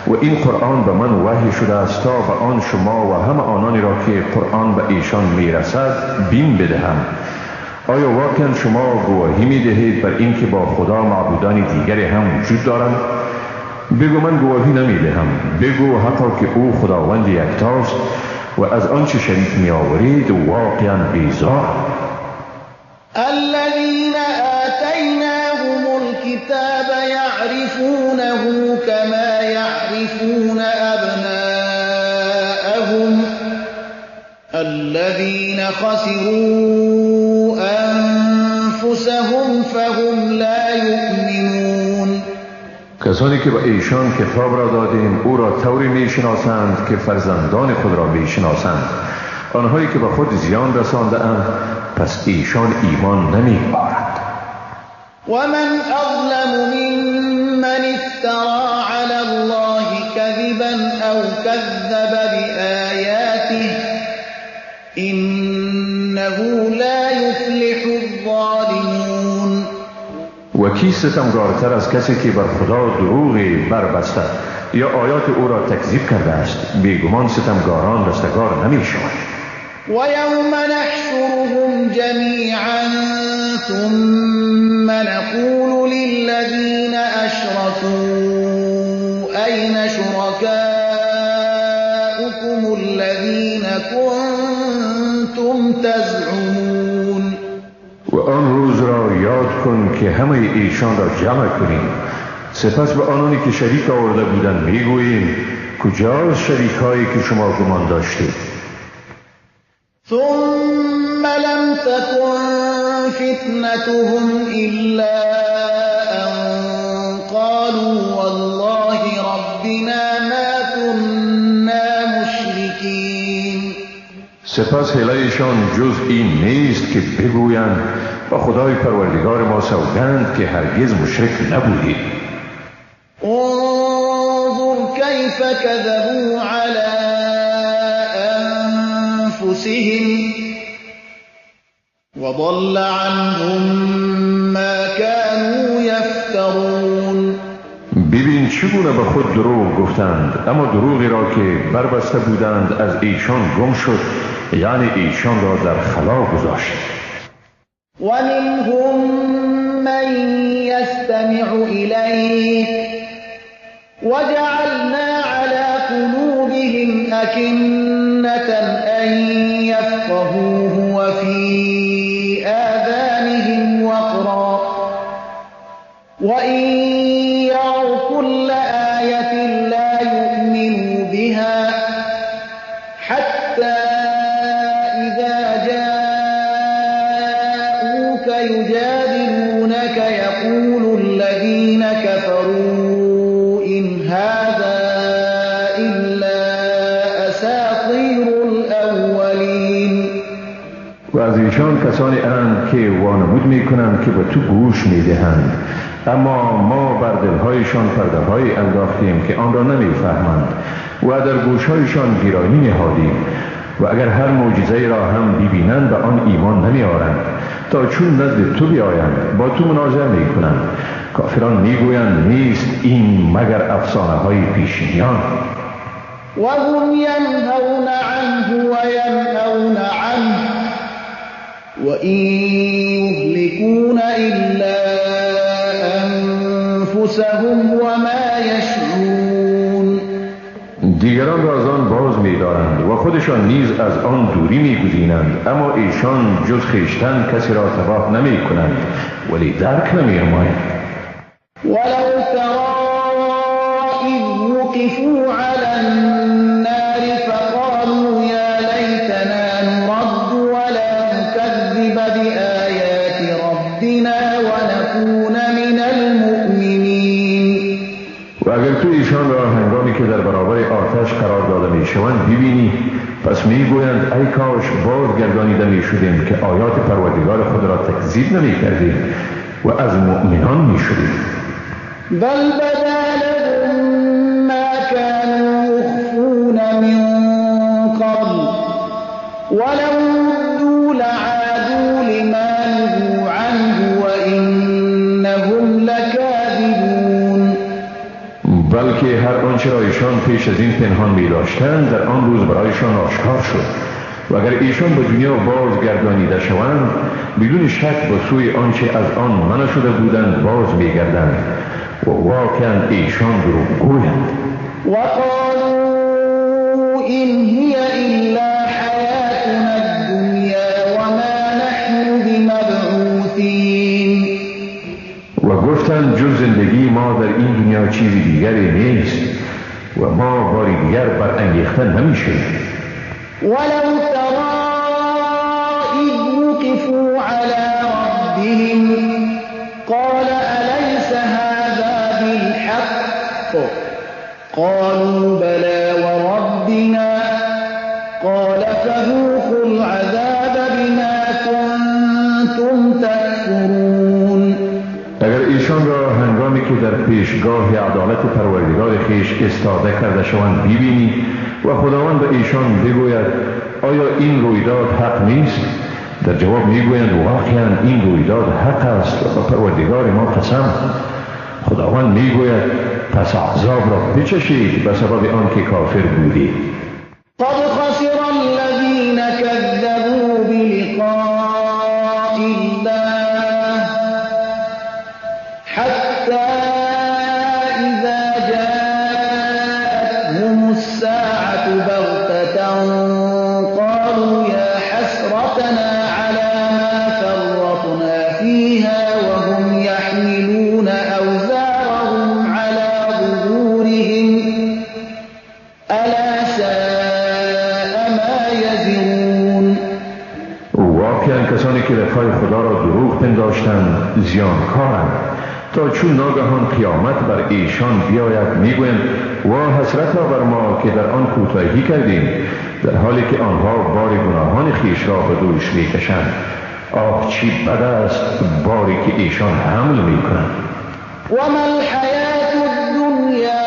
و این قرآن به من وحی شده است تا به آن شما و همه آنانی را که قرآن به ایشان میرسد بین بدهم. آیا واقعا شما گواهی میدهید بر این که با خدا معبودان دیگری هم وجود دارند؟ بگو من گواهی نمیدهم. بگو حتی که او خداوند یکتاست و از آنچه شریک میآورید واقعا بیزار. الذين آتيناهم الكتاب الكتاب يعرفونه كما يعرفون أبناءهم الذين خسروا أنفسهم فهم لا یؤمنون. کسانی که به ایشان کتاب را دادیم او را طوری میشناسند که فرزندان خود را میشناسند. آنهایی که به خود زیان رسانده اند پس ایشان ایمان نمی‌آورند. ومن أظلم ممن افترى على الله كذبا أو كذب بآياته إنه لا يفلح الظالمون. و کی ستمگارتر از کسی که بر خدا دروغی بربسته یا آیات او را تکذیب کرده است؟ بیگمان ستمگاران رستگار نمی‌شوند. ويوم نحشرهم جميعا ثم نقول للذين أشركوا أين شركاؤكم الذين كنتم تزعمون. و آن روز را یاد کن که همه ایشان را جمع کنیم، سپس به آنانی که شریک آورده بودند میگوییم کجاست شریکایی که شما گمان داشتید؟ ثم لم تكن فتنتهم إلا أن قالوا والله ربنا ما كنا مشركين. سپس حیله‌شان جز این نیست که بگویند با خدای پروردگار ما سوگند که هرگز مشرک نبودیم. انظر كيف كذبوا على أنفسهم وضل عنهم ما كانوا يفترون. ببین چگونه به خود دروغ گفتند، اما دروغی را که بربسته بودند از ایشان گم شد، یعنی ایشان را در خلا گذاشت. ومنهم من يستمع إليك وجعلنا على قلوبهم أكنة أن يفقهوه وفي آذانهم وقرا وإن يروا كل آية لا يؤمنوا بها حتى إذا جاءوك يجادلونك يقول الذين كفروا إن هذا إلا أساطير الأولين. و از ایشان کسانی اند که وانمود می کنند که به تو گوش می دهند، اما ما بر دلهایشان پرده های انداختیم که آن را نمی فهمند و در گوشهایشان گرانی نهادیم و اگر هر معجزه را هم ببینند به آن ایمان نمی آورند تا چون نزد تو بیایند با تو مناظره می کنند. کافران می گویند نیست این مگر افسانه های پیشینیان. وهم ينهون عنه وينأون عنه وإن يهلكون إلا أنفسهم وما يشعرون. دیگران را از آن باز می دارند و خودشان نیز از آن دوری می گزینند، اما ایشان جز خویشتن کسی را تباه نمی کنند ولی درک نمی نمایند. ولو ترى إذ وقفوا على النار فقالوا يا ليتنا نرد ولا نكذب بآيات ربنا ونكون من المؤمنين. و اگر تو ایشان را هنگامی که در برابر آتش قرار داده می شوند ببینی پس می گویند ای کاش بازگردانیده می شدیم که آیات پروردگار خود را تکذیب نمی کردیم و از مؤمنان می شدیم. بل بدا لهم ما كانوا يخفون من قبل ولو ردوا لعادوا لما نهوا عنه وإنهم لكاذبون. بلکه هر آنچه را ایشان پیش از این پنهان می داشتند در آن روز برایشان آشکار شد و اگر ایشان به دنیا بازگردانیده شوند بدون شک به سوی آنچه از آن منع شده بودند باز می گردند و واقعا ایشان دروغگویند. وقالوا إن هي إلا حياتنا الدنيا وما نحن بمبعوثين. و گفتند جز چیزی دیگری نیست و ما باری دیگر برانگیخته نمیشیم. ولو ترى إذ وقفوا على ربهم قال أليس هذا بالحق قالوا بلى وربنا قال فذوقوا العذاب بما كنتم تكفرون. اگر ایشان را هنگامی که در پیشگاه عدالت پروردگار خیش استاده کرده شوند ببینی و خداوند به ایشان بگوید آیا این رویداد حق نیست؟ در جواب میگویند واقعا این رویداد حق است و پروردگار ما قسم. خداوند میگوید پس عذاب را بچشید به سبب آنکه کافر بودید. قد خسر الذين كذبوا بلقاء الله حتى إذا جاءتهم الساعة بغتة قالوا يا حسرتنا على ما فرطنا فيها وهم يحملون أوزارهم على ظهورهم ألا ساء ما يزرون. واقعا کسانی که لقای خدا را دروغ پنداشتند زیانکارند تا چون ناگهان قیامت بر ایشان بیاید میگویند وا حسرت بر ما که در آن کوتاهی کردیم، در حالی که آنها بار گناهان خیش را به دوش میکشند. آه چی بد است باری که ایشان حمل میکنند. وما الحياة الدنيا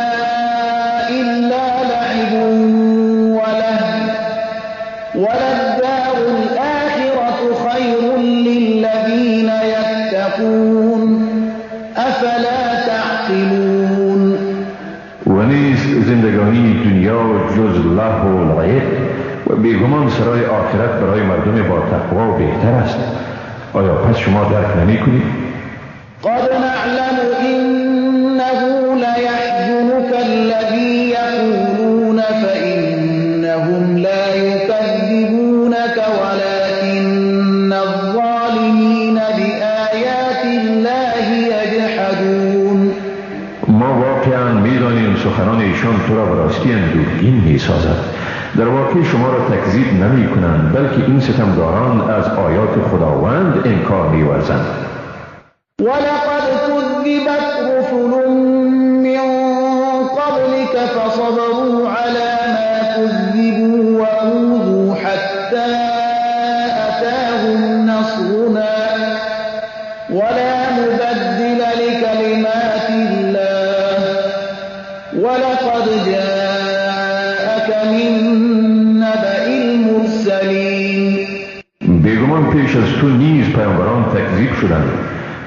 إلا لعب ولهو وللدار الآخرة خير للذين يتقون أفلا تعقلون. و نیست زندگانی دنیا جز لهو و لعب و بیگمان سرای آخرت برای مردم با تقوا بهتر است. آیا پس شما درک نمی کنید؟ قد نعلم إنه ليحزنك الذي يقولون فإنهم لا يكذبونك ولكن الظالمين بآيات الله يجحدون. ما واقعا میدانیم سخنان ایشان تو را به راستی اندوهگین میسازد. در واقع شما را تکذیب نمی کنند بلکه این ستمگاران از آیات خداوند انکار می‌ورزند. ولقد كذبت رسل من قبلك فصبروا على ما كذبوا وأوذوا حتى أتاهم نصرنا ولا مبدل لكلمات الله ولقد جاءك من نبأ المرسلين. بیگمان پیش از تو نیز پیامبران تکذیب شدند،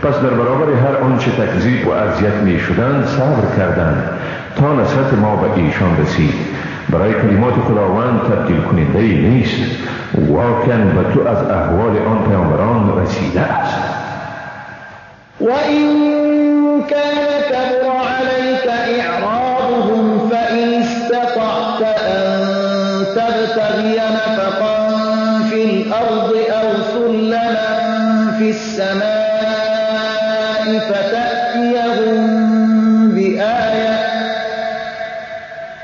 پس در برابر هر آنچه تکذیب و اذیت می شدند صبر کردند تا نصرت ما به ایشان رسید. برای کلمات خداوند تبدیل کننده ای نیست. واقعا به تو از احوال آن پیامبران رسیده است. وإن كان كبر عليك إعراضهم فإن استطعت أن تبتغي نفقا في الأرض أو سلما في السماء فتأتيهم بآية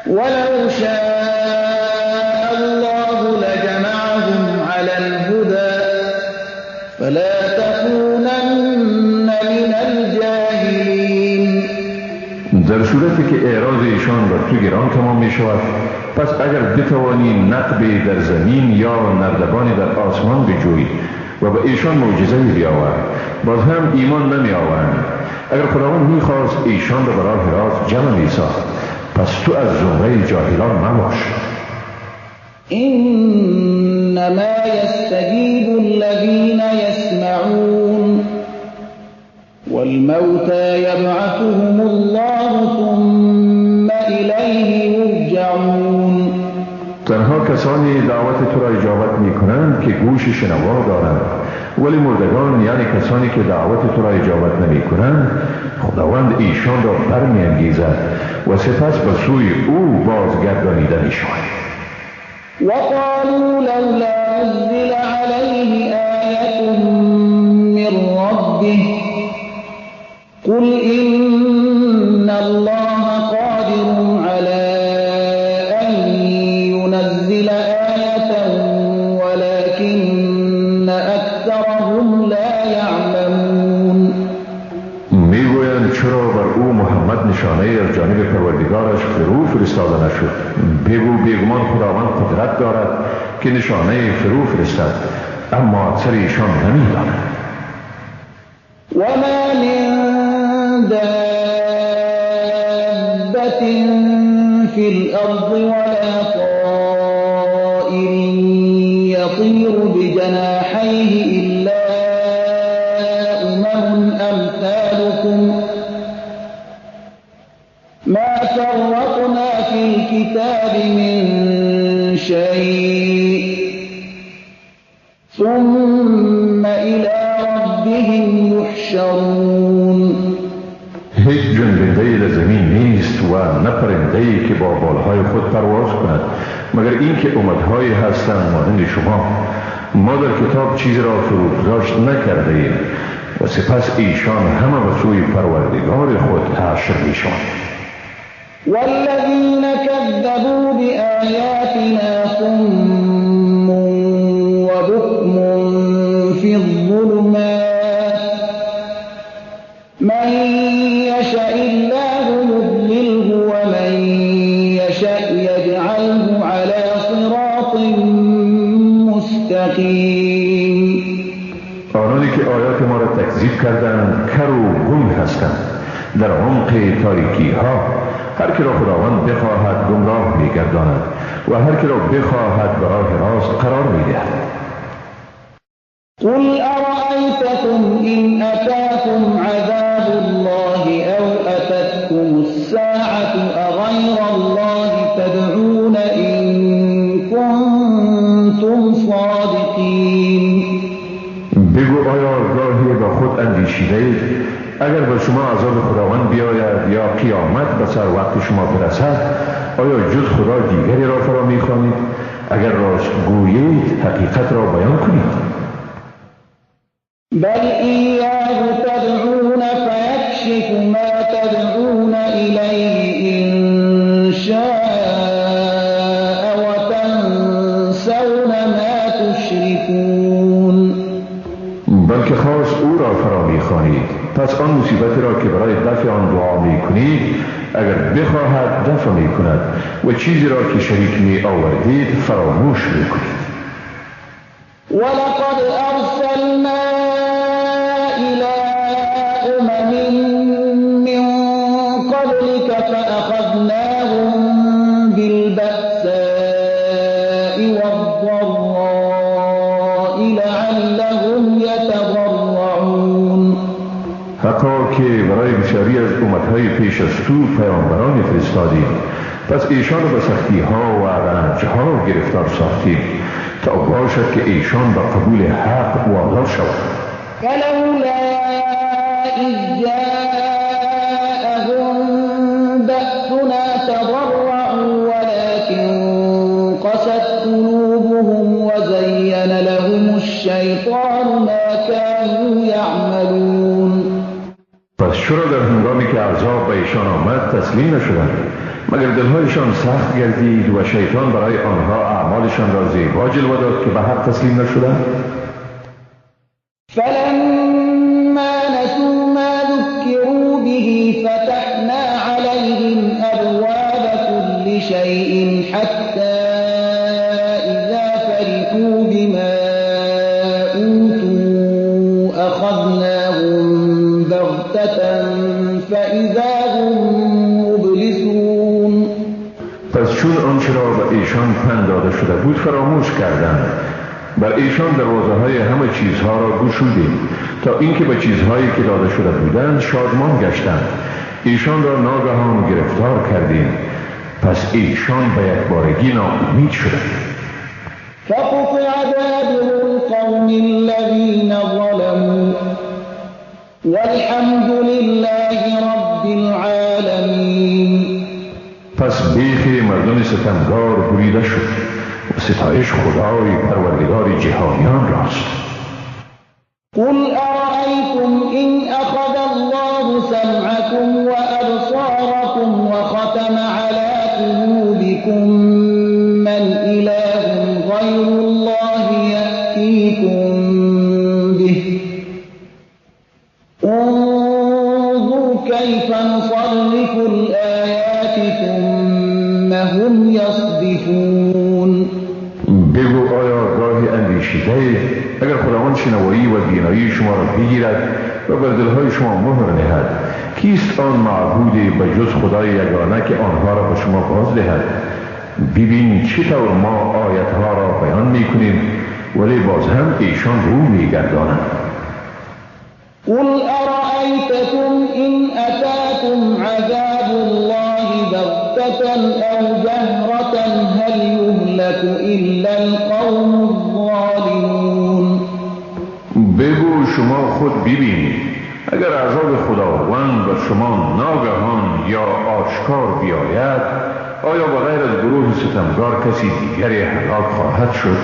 ولو شاء الله لجمعهم على الهدى فلا تكونن من الجاهلين. در صورتی که اعراض ایشان بر تو گران تمام می شود، پس اگر بتوانی نقبی در زمین یا نردبانی در آسمان بجوی و به ایشان معجزه بیاور، باز هم ایمان نمی آورند. اگر خداوند می خواست ایشان را به راه راست جمع می ساخت، پس تو از زمره جاهلان مباش. إنما يستجيب الذين يسمعون والموتى يبعثهم الله ثم إليه يرجعون. تنها کسانی دعوت تو را اجابت می کنند که گوش شنوا دارند، ولی مردگان یعنی کسانی که دعوت تو را اجابت نمی کنند خداوند ایشان را برمی انگیزد و سپس به سوی او بازگردانیده می شوند. وقالوا لولا نزل عليه آية من ربه قل إن الله نشانه از جانب پروردگارش فرو فرستاده نشد. بگو بیگمان خداوند قدرت دارد که نشانه فرو فرستد، اما اکثر ایشان نمی‌دانند. وما من دابة في الأرض ولا طائر يطير بجناحيه إلا أمثالكم ما فرطنا في الكتاب من شيء ثم إلى ربهم يحشرون. هیچ جنبنده‌ای در زمین نیست و نه پرنده‌ای که با بالهای خود پرواز کند مگر اینکه امت‌هایی هستند مانند شما. ما در کتاب چیزی را فرودگذاشت نکرده ایم و سپس ایشان همه به سوی پروردگار خود حشر می‌شوند. والذين كذبوا بآياتنا صم وبكم في الظلمات من يشاء الله يضلله ومن يشاء يجعله على صراط مستقيم. آنانی که آیات ما را تکذیب کردند کر و گم هستند در عمق تاریکی ها. هر که را خداوند بخواهد گمراه می‌گرداند و هر که را بخواهد به راه راست قرار می‌دهد. قل أرأيتكم إن أتاكم عذاب الله أو أتتكم الساعة أغير الله تدعون إن كنتم صادقين. بگو آیا گاهی به خود اندیشیدید اگر به شما عذاب خداوند بیاید یا قیامت به سر وقت شما برسد آیا جز خدا دیگری را فرا می‌خوانید؟ اگر راست گویید حقیقت را بیان کنید. بل إياه تدعون فيكشف ما تدعون إليه إن شاء وتنسون ما تشركون. بلکه خاص او را فرا می‌خوانید، پس آن مصیبتی را که برای دفع آن دعا می‌کنید اگر بخواهد دفع می‌کند و چیزی را که شریک می‌آورید فراموش می‌کنید. ولقد أرسلنا إلى أمم من قبلك فأخذناهم بالبأساء والضراء لعلهم يتضرعون. حقا که برای بسیاری از امتهای پیش از تو پیامبران فرستادیم، پس ایشان به سختی ها و رنج ها گرفتار ساختیم تا باشد که ایشان به قبول حق وادار شود. فلولا إذ جاءهم بأسنا تضرعوا ولكن قست قلوبهم وزين لهم الشيطان ما كانوا يعملون. پس چرا در هنگامی که عذاب به ایشان آمد تسلیم نشدند مگر دلهایشان سخت گردید و شیطان برای آنها اعمالشان را زیبا جلوه داد که به حق تسلیم نشدند. فلما نسوا ما ذكروا به فتحنا عليهم أبواب كل شيء حتى إذا فرحوا بما أوتوا أخذناهم بغتة فإذا هم مبلسون. پس چون آنچه را به ایشان پند داده شده بود فراموش کردند بر ایشان دروازه‌های همه چیزها را گشودیم تا اینکه به چیزهایی که داده شده بودند شادمان گشتند. ایشان را ناگهان گرفتار کردیم پس ایشان به یکبارگی ناامید شدند. فقطع دابر القوم الذين ظلموا والحمد لله رب العالمين. پس بیخ مردم ستمگار بریده شد و ستایش خدای پروردگار جهانیان راست. قل أرأيتم إن أخذ الله سمعكم وأبصاركم وختم على قلوبكم من إله غير الله يأتيكم به انظر كيف نصرف مسرفون. بگو آیا گاهی اندیشیده اگر خداوند شنوایی و بینایی شما را بگیرد و بر دلهای شما مهر نهد، کیست آن معبودی به جز خدای یگانه که آنها را به شما باز دهد؟ ببین چطور ما آیتها را بیان میکنیم ولی باز هم ایشان رو میگردانند. قل أرأيتكم إن أتاكم عذاب الله بغتة أو جهرة هل يهلك إلا القوم الظالمون. بگو شما خود ببینید اگر عذاب خداوند بر شما ناگهان یا آشکار بیاید، آیا بغیر از گروه ستمگار کسی دیگری هلاک خواهد شد؟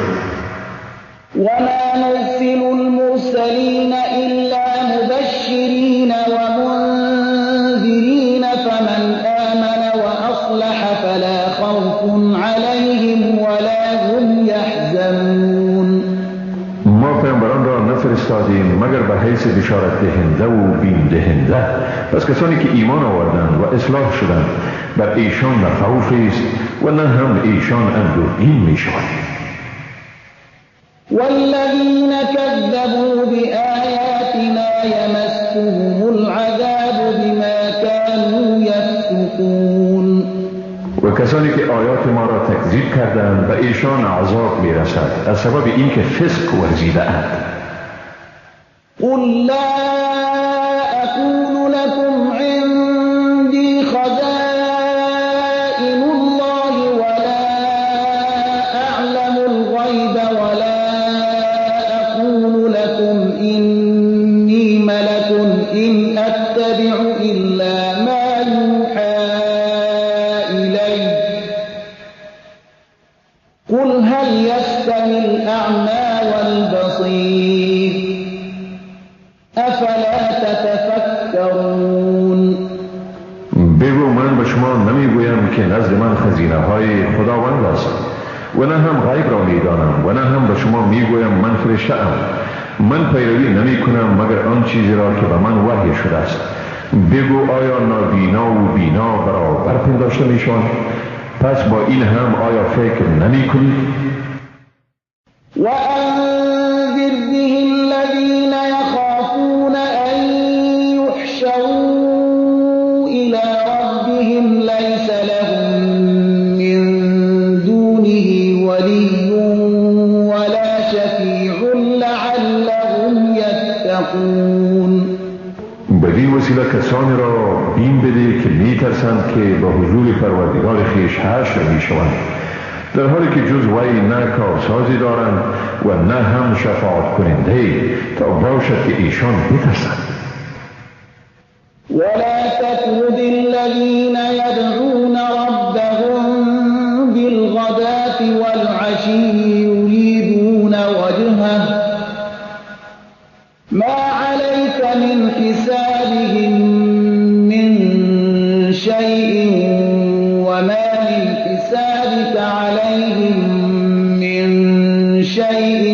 وما نرسل المرسلين إلا مبشرين ومنذرين فمن آمن وأصلح فلا خوف عليهم ولا هم يحزنون. ما پیامبران را نفرستادیم مگر به حیث بشارت دهنده و بیم دهنده، پس کسانی که ایمان آوردند و اصلاح شدند بر ایشان نه خوف است و نه هم ایشان اندوهگین می شوند. والذين كذبوا بآياتنا يمسهم العذاب بما كانوا يفسقون. و کسانی که آیات ما را تکذیب کردند به ایشان عذاب می رسد از سبب اینکه فسق ورزیده اند. قل لا أقول لكم عندي خزائن الله ولا أعلم الغيب ولا أقول لكم إني ملك إن أتبع إلا ما يوحى إلي. قل هل يستوي الأعمى والبصير أفلا تتفكرون. بگو من به شما نمیگویم که نزد من خزینه های خداوند است و نه هم غیب را میدانم و نه هم به شما میگویم من فرشته ام. من پیروی نمی کنم مگر آن چیزی را که به من وحی شده است. بگو آیا نابینا و بینا برابر پنداشته میشوند؟ پس با این هم آیا فکر نمی کنید؟ وأنذر به الذين يخافون أن يحشروا إلى ربهم ليس لهم من دونه ولي ولا شفيع لعلهم يتقون. بدین وسیله کسانی را بیم بده که می ترسند که به حضور پروردگار خیش حشر می شوند، در حالی که جز وی نه کارسازی دارند و نه هم شفاعت کننده تا باشد که ایشان بترسند. ولا تطرد الذين يدعون ربهم بالغداة والعشي يريدون وجهه ما عليك من حسابهم من شيء وما من حسابك عليهم من شيء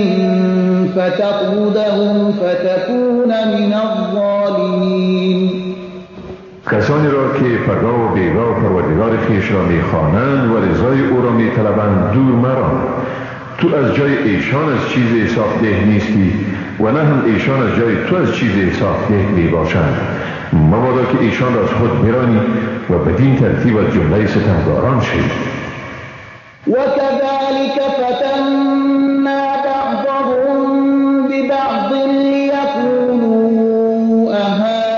فتطردهم فتكون من الظالمين. کسانی را که فردا و بیگاه پروردگار خیش را میخوانند و رضای او را میطلبند دور مران. تو از جای ایشان از چیز حساب ده نیستی و نه هم ایشان از جای تو از چیز حساب ده می باشند. مبادا که ایشان را از خود برانی و بدین ترتیب از جمله ستمگاران شوید. وكذلك فتنا بعضهم ببعض ليقولوا أهؤلاء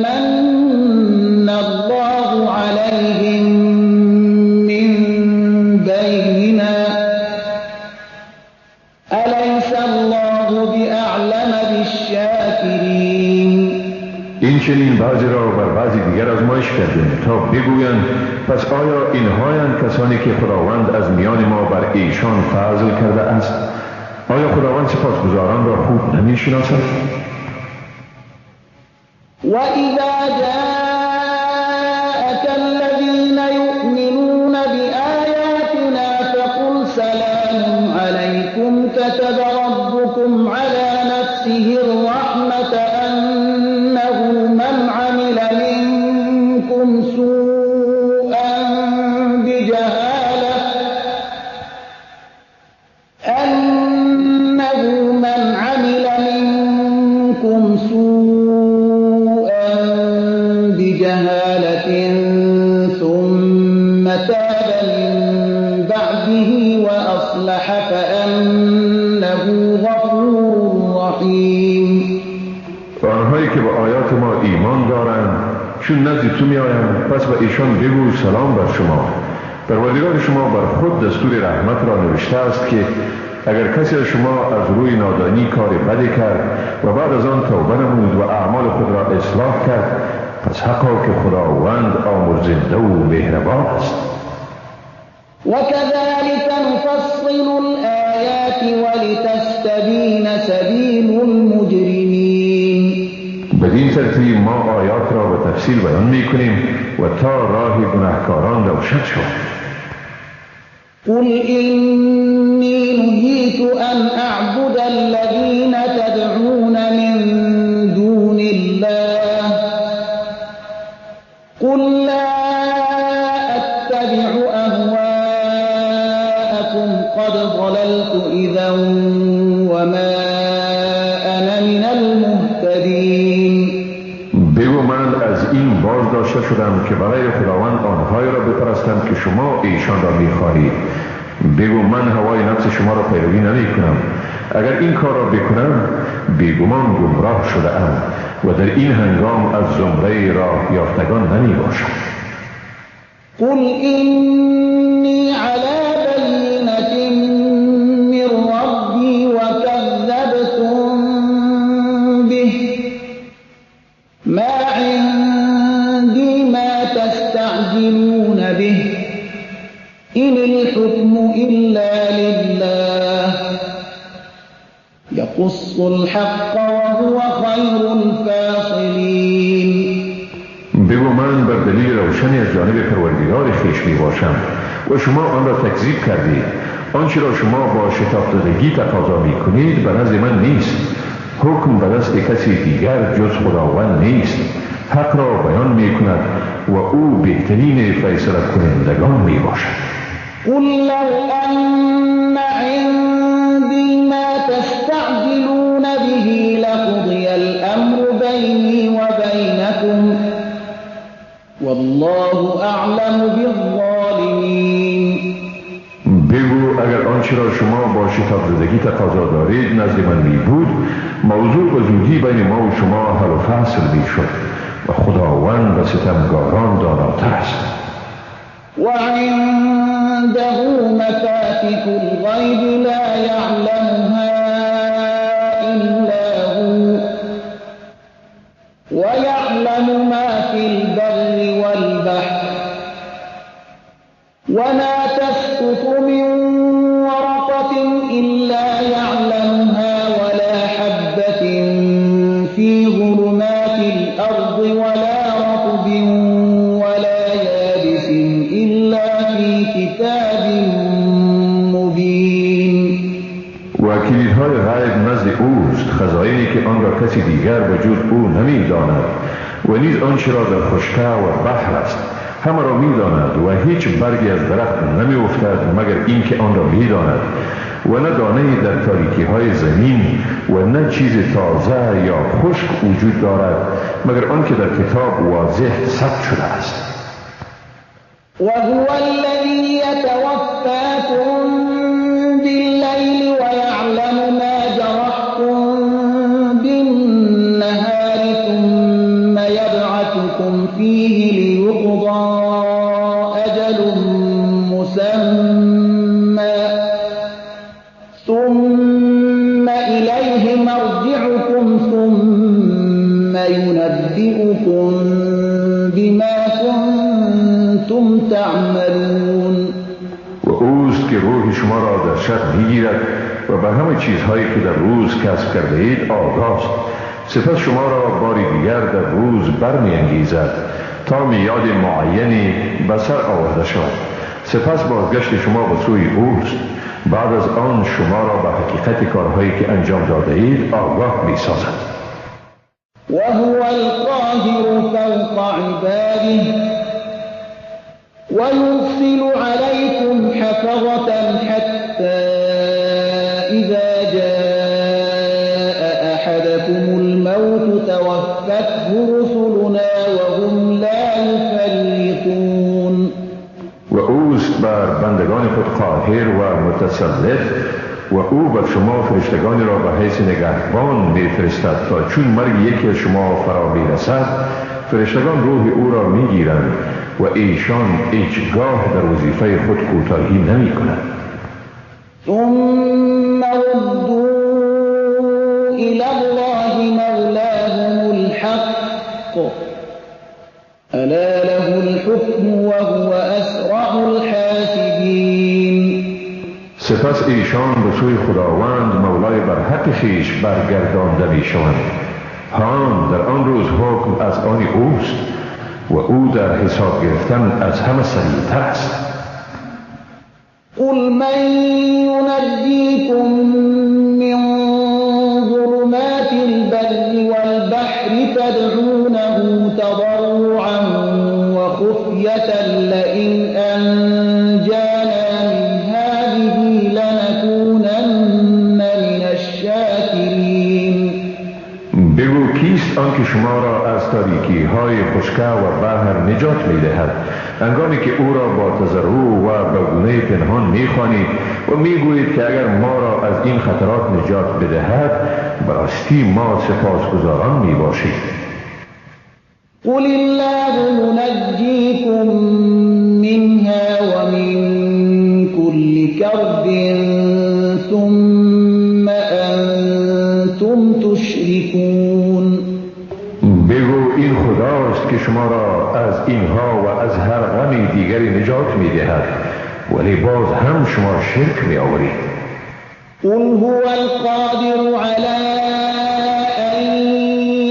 من الله عليهم من بيننا أليس الله بأعلم بالشاكرين. این چنین بعضی را بر بعضی دیگر آزمایش کردیم تا بگویند پس آیا اینهایند کسانی که خداوند از میان ما بر ایشان فضل کرده است؟ آیا خداوند سپاسگزاران را خوب نمی شناسد؟ وَإِذَا جَاءَكَ الَّذِينَ يُؤْمِنُونَ بِآيَاتِنَا فَقُلْ سَلَامٌ عَلَيْكُمْ كَتَبَ رَبُّكُمْ عَلَى نَفْسِهِ الرَّحْمَةَ أَنَّهُ مَنْ عَمِلَ مِنكُمْ سُوءًا تاب من بعده وأصلح فأنه غفور رحیم. آنهایی که به آیات ما ایمان دارند چون نزد تو می آیند پس به ایشان بگو سلام بر شما. پروردگار شما بر خود دستور رحمت را نوشته است که اگر کسی از شما از روی نادانی کار بدی کرد و بعد از آن توبه نمود و اعمال خود را اصلاح کرد پس حقا که خداوند آمرزنده و مهربان است. وكذلك نفصل الآيات ولتستبين سبيل المجرمين. بدین ترتیب ما آیات را به تفصیل بیان می‌کنیم و تا راه گناهکاران روشن شود. قل إني نهيت أن أعبد الذين تدعون من دون الله قل لا أتبع أهواءكم قد ضللت إذا وما أنا من المهتدين. بگو من از این باز داشته شدم که برای خداوند آنهایی را بپرستم که شما ایشان را می‌خواهید. بگو من هوای نفس شما را پیروی نمی کنم. اگر این کار را بکنم بیگمان گمراه شده ام و در این هنگام از زمره راه یافتگان نمی باشم. قل إني على بينة من ربي وكذبتم به ما عندي ما تستعجلون به إن الحكم إلا لله يقص الحق وهو خير الفاصلين. بگو من بر دلیل روشنی از جانب پروردگار خویش می باشم و شما آن را تکذیب کردید. آنچه را شما با شتابزدگی تقاضا می کنید به نزد من نیست. حکم به دست کسی دیگر جز خداوند نیست. حق را بیان می کند و او بهترین فیصله کنندگان می باشد. قل لو أن عندي ما تستعجلون به لقضي الأمر بيني وبينكم والله أعلم بالظالمين. بگو اگر آنچه را شما با شتابزدگی تقاضا دارید نزد من می بود موضوع به زودی بین ما و شما حل و فصل می شد و خداوند به ستمگاران داناتر است. وعنده مفاتح الغيب لا يعلمها إلا هو ويعلم ما في البر والبحر وما تسقط من ورقة إلا يعلمها ولا حبة في ظلمات الأرض ولا رطب ولا يابس إلا في كتاب مبين. و کلیدهای غیب نزد اوست، خزائنی که آن را کسی دیگر به جز او نمی داند و نیز آنچه را در خشکی و بحر است همه را می داند و هیچ برگی از درخت نمی افتد مگر اینکه آن را می داند و نه دانه‌ای در تاریکی های زمین و نه چیز تازه یا خشک وجود دارد مگر آنکه در کتاب واضح ثبت شده است. وهو الذي يتوفاكم بالليل ويعلم ما جرحتم بالنهار ثم يبعثكم فيه ليقضى أجل مسمى ثم إليه مرجعكم ثم ينبئكم بما كنتم تعملون. و اوست که روح شما را در شب میگیرد و به همه چیزهایی که در روز کسب کرده اید آگاست. سپس شما را باری دیگر در روز برمی‌انگیزد تا میعاد معینی به سر آورده شود. سپس بازگشت شما به سوی اوست. بعد از آن شما را به حقیقت کارهایی که انجام داده اید آگاه می‌سازد. وهو القاهر فوق عباده ويرسل عليكم حفظة حتى إذا جاء أحدكم الموت توفته رسلنا وهم لا يفرطون. و بر بندگان خود قاهر و متسلط و او بر شما فرشتگانی را به حیث نگهبان میفرستد تا چون مرگ یکی از شما فرا میرسد فرشتگان روح او را میگیرند و ایشان هیچگاه در وظیفه خود کوتاهی نمی کند. ثم ردوا إلى الله مولاهم الحق ألا له الحكم وهو أسرع الحاسبين. سپس ایشان به سوی خداوند مولای برحق خویش برگردانده می شوند. هان در آن روز حکم از آن اوست و او در حساب گرفتن از همه سریعتر است. قل من ينجيكم من ظلمات البر والبحر تدعونه تضرعا وخفية لئن أنجانا من هذه لنكونن من الشاكرين. بگو کیست آنکه شما را از تاریکی های خشکه و بحر نجات می دهد انگامی که او را با تضرع و به گونه پنهان می خوانید و می گویید که اگر ما را از این خطرات نجات بدهد براستی ما سپاسگزاران می باشید. قل الله ينجيكم منها ومن كل كرب ثم أنتم تشركون. بگو این خداست که شما را از اینها و از هر غم دیگری نجات می دهد ولی باز هم شما شرک می آورید. قل هو القادر على أن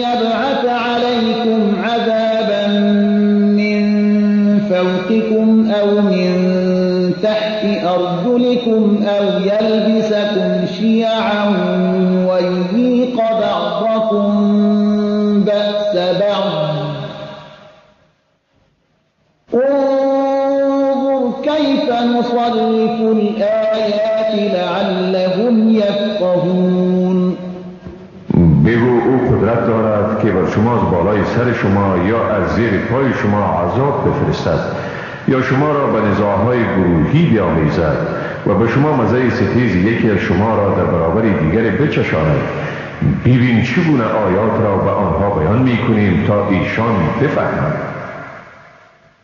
يبعث عليكم عذابا من فوقكم أو من تحت أرجلكم أو يلبسكم شيعا ويذيق بعضكم بأس بعض. انظر كيف نصرف الآيات لعلهم يفقهون. بگو او قدرت دارد که بر شما از بالای سر شما یا از زیر پای شما عذاب بفرستد یا شما را به نزاعهای گروهی بیامیزد و به شما مزه ستیز یکی از شما را در برابر دیگر بچشاند. ببین چگونه آیات را به آنها بیان می کنیم تا ایشان بفهمند.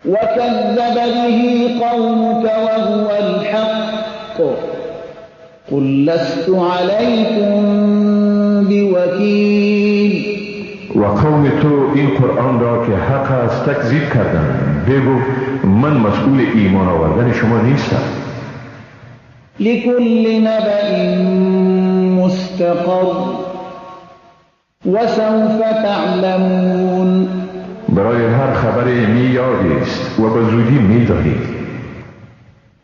وكذب به قومك وهو الحق قل لست عليكم بوكيل. و قوم تو این قرآن را که حق است تکذیب کردند. بگو من مسئول ایمان آوردن شما نیستم. لكل نبأ مستقر وسوف تعلمون. برای هر خبر میادی است و به زودی میدانید.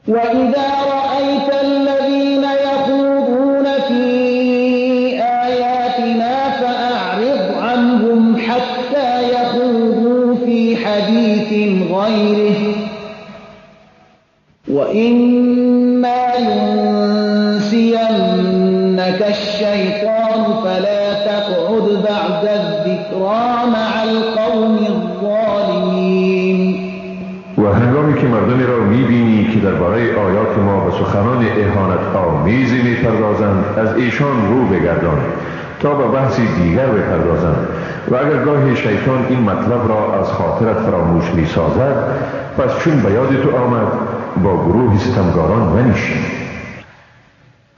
وإذا رأيت الذين يخوضون في آياتنا فأعرض عنهم حتى يخوضوا في حديث غيره وإما ينسينك الشيطان فلا تقعد بعد الذكرى مع القوم الظالمين. و هنگامی که مردمی را میبینی که درباره آیات ما به سخنان اهانت آمیزی میپردازند از ایشان رو بگردان تا به بحثی دیگر بپردازند و اگر گاهی شیطان این مطلب را از خاطرت فراموش میسازد پس چون به یاد تو آمد با گروه ستمگاران منشین.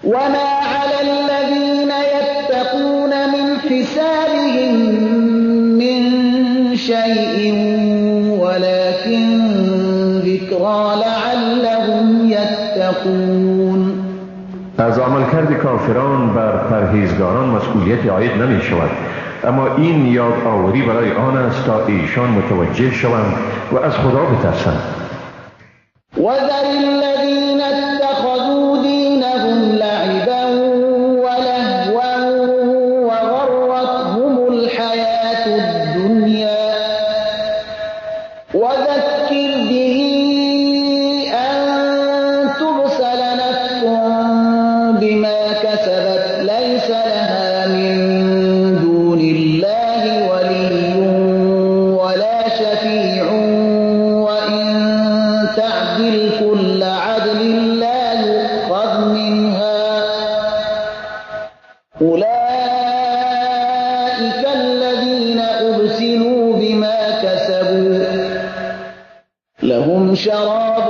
وما على الذين يتقون من حسابهم من شيء ولكن ذكرى لعلهم يتقون. از عملکرد کافران بر پرهیزگاران مسئولیت عاید نمی شود اما این یاد آوری برای آن است تا ایشان متوجه شوند و از خدا بترسند. وذر الذين اتخذوا دينهم لعبا ولهوا وغرتهم الحياة الدنيا وذكر به أن تبسل نفس بما كسبت ليس لها من دون الله ولي ولا شفيع وإن تعدل كل شراب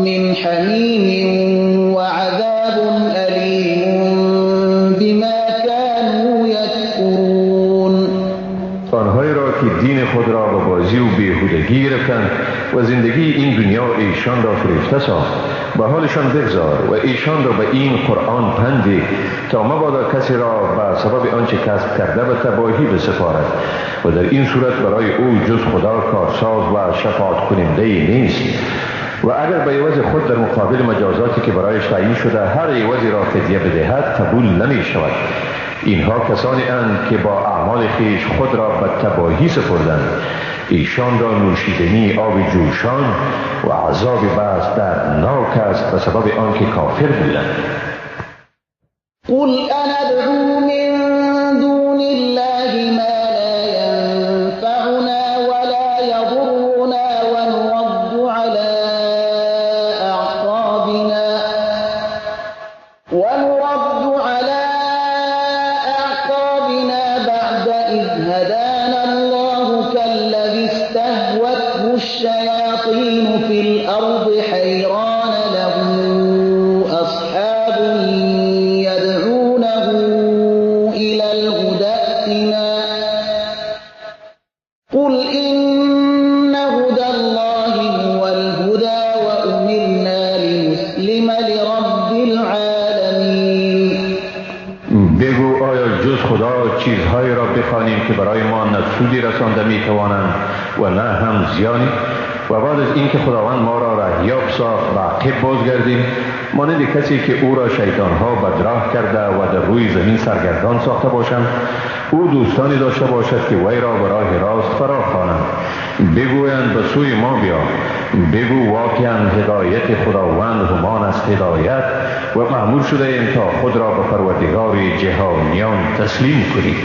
من حمیم و عذاب علیم بما كانوا یکفرون. آنهایی را که دین خود را به بازی و بیهودگی گرفتند و زندگی این دنیا ایشان را فریفته ساخت، به حالشان بگذار و ایشان را به این قرآن پندی تا مبادا کسی را به سبب آنچه کسب کرده به تباهی بسپارد و در این صورت برای او جز خدا کارساز و شفاعت کننده نیست. و اگر به عوض خود در مقابل مجازاتی که برایش تعیین شده هر عوضی را فدیه بدهد قبول نمی شود. اینها کسانی اند که با اعمال خویش خود را به تباهی سپردند. ایشان را نوشیدنی آب جوشان و عذاب بس دردناک است به سبب آنکه کافر بودند. قل أندعو من دون الله ما لا ينفعنا ولا يضرنا ونرد على أعقابنا بعد إذ هدانا الله كالذي استهوته الشياطين في الأرض حيران له أصحاب يدعونه إلى الهدى ائتنا قل إن هدى الله هو الهدى وأمرنا لنسلم لرب العالمين. بگو آیا جز خدا چیزهایی را بخوانیم که برای ما نه سودی رسانده میتوانند و نه هم زیانی؟ و بعد از اینکه خداوند ما را رهیاب ساخت و عقب بازگردیم مانند کسی که او را شیطانها بدراه کرده و در روی زمین سرگردان ساخته باشند، او دوستانی داشته باشد که وی را به راه راست فرا خوانند. بگویند به سوی ما بیا. بگو واقعا هدایت خداوند همان است هدایت و مأمور شده ایم تا خود را به پروردگار جهانیان تسلیم کنیم.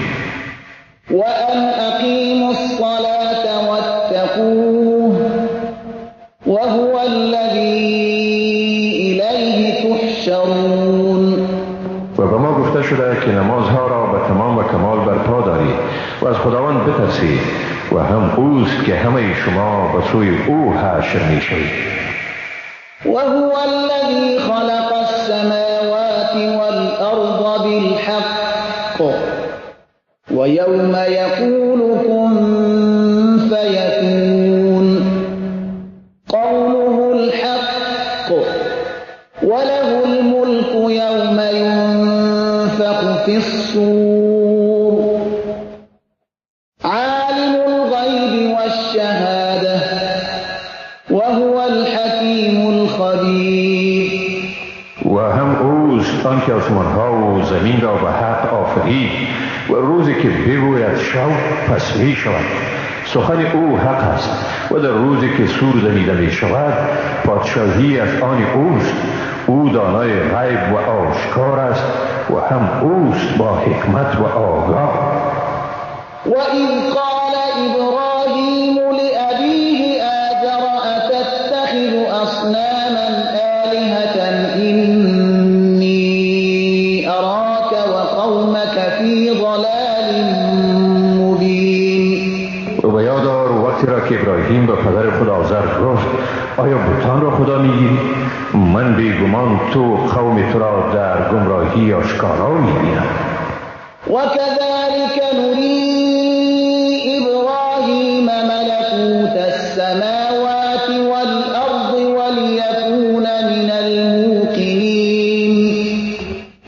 وأن أقيموا الصلاة واتقوه وهو الذي إليه تحشرون. و به ما گفته شده که نمازها را به تمام و کمال برپا دارید و از خداوند بترسید و هم اوست که همه شما به سوی او حشر می شوید. وهو الذي خلق السماوات والأرض بالحق ويوم يقول كن فيكون قوله الحق وله الملك يوم ينفخ في الصور عالم الغيب والشهادة وهو الحكيم الخبير. و هم اوست آنکه آسمانها و زمین را به حق آفرید و روزی که بگوید شو پس می شود. سخن او حق است و در روزی که سور دمیده می شود پادشاهی از آن اوست. او دانای غیب و آشکار است و هم اوست با حکمت و آگاه. وَإِذْ قَالَ إِبْرَاهِيمُ لِأَبِيهِ آزَرَ أَتَتَّخِذُ أَصْنَامًا آلِهَةً إِنِّي أَرَاكَ وَقَوْمَكَ فِي ضَلَالٍ مُبِينٍ. و به یاد آر وقتی را که ابراهیم به پدر خود آزر گفت آیا بتان را خدا میگیری؟ من بیگمان تو قوم تو را در گمراهی آشکارا میبینم. وَكَذَلِكَ نُرِي إِبْرَاهِيمَ مَلَكُوتَ السَّمَاوَاتِ وَالْأَرْضِ وَلِيَكُونَ مِنَ الْمُوقِنِينَ.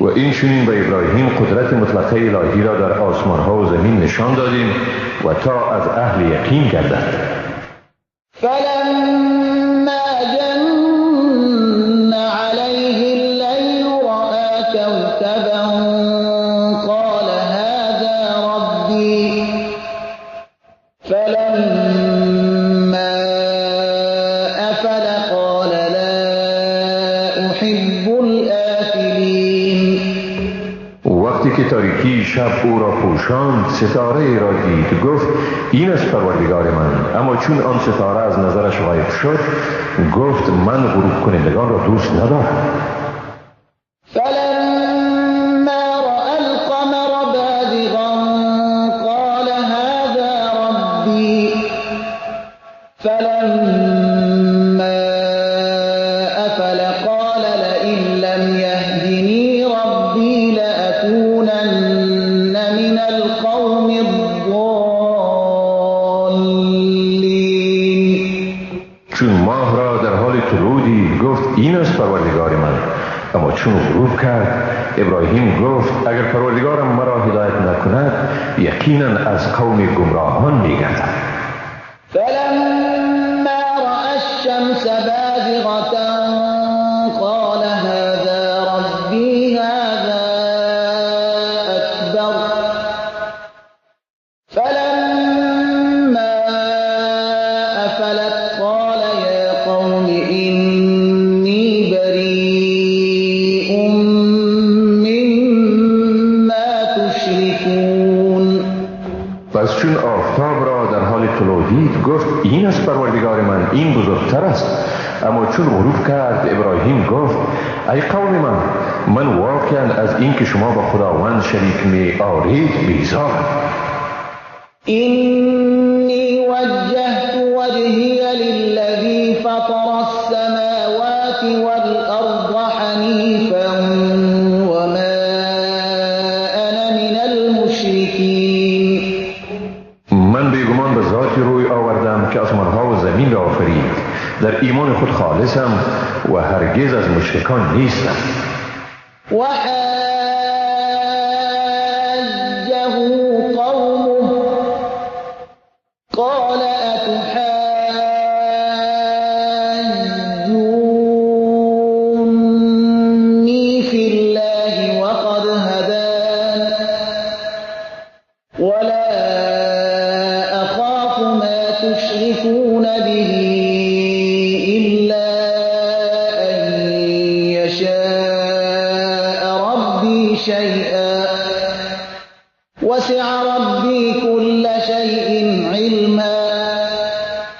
و این چنین به ابراهیم قدرت مطلقه الهی را در آسمان ها و زمین نشان دادیم و تا از اهل یقین گردد. فَلَمَّا جَنَّ عَلَيْهِ اللَّيْلُ رَأَىٰ كَوْكَبًا قَالَ هَٰذَا رَبِّي فَلَمَّا أَفَلَ قَالَ لَا أُحِبُّ الْآفِلِينَ. وقتی که تاریکی شب او را پوشاند ستاره را دید گفت این است پروردگار من. اما چون آن ستاره از نظرش غایب شد گفت من غروب کنندگان را دوست ندارم. فَلَمَّا رَأَى الْقَمَرَ بَازِغًا قَالَ هَٰذَا رَبِّي فَلَمَّا این است پروردگار من. اما چون غروب کرد ابراهیم گفت اگر پروردگارم مرا هدایت نکند یقینا از قوم گمراهان میگردم. فلما رأى الشمس بازغة قال هذا ربي هذا أكبر فلما أفلت قال يا قوم إني بريء مما تشركون. پس چون آفتاب را در حال طلوع دید گفت این است پروردگار من، این بزرگتر است. اما چون غروب کرد ابراهیم گفت ای قوم من واقعا از این که شما با خداوند شریک می آورید بیزارم. إني وجهت وجهي للذي فطر السماوات والأرض حنيفا وما أنا من المشركين. من بیگمان به ذاتی روی آوردم که آسمانها و زمین را آفرید. در ایمان خود خالصم و هرگز از مشرکان نیستم. وحاجه قومه قال أتحاجوني في الله وقد هدان ولا أخاف ما تشركون به إلا أن يشاء ربي شيئا وسع ربي كل شيء علما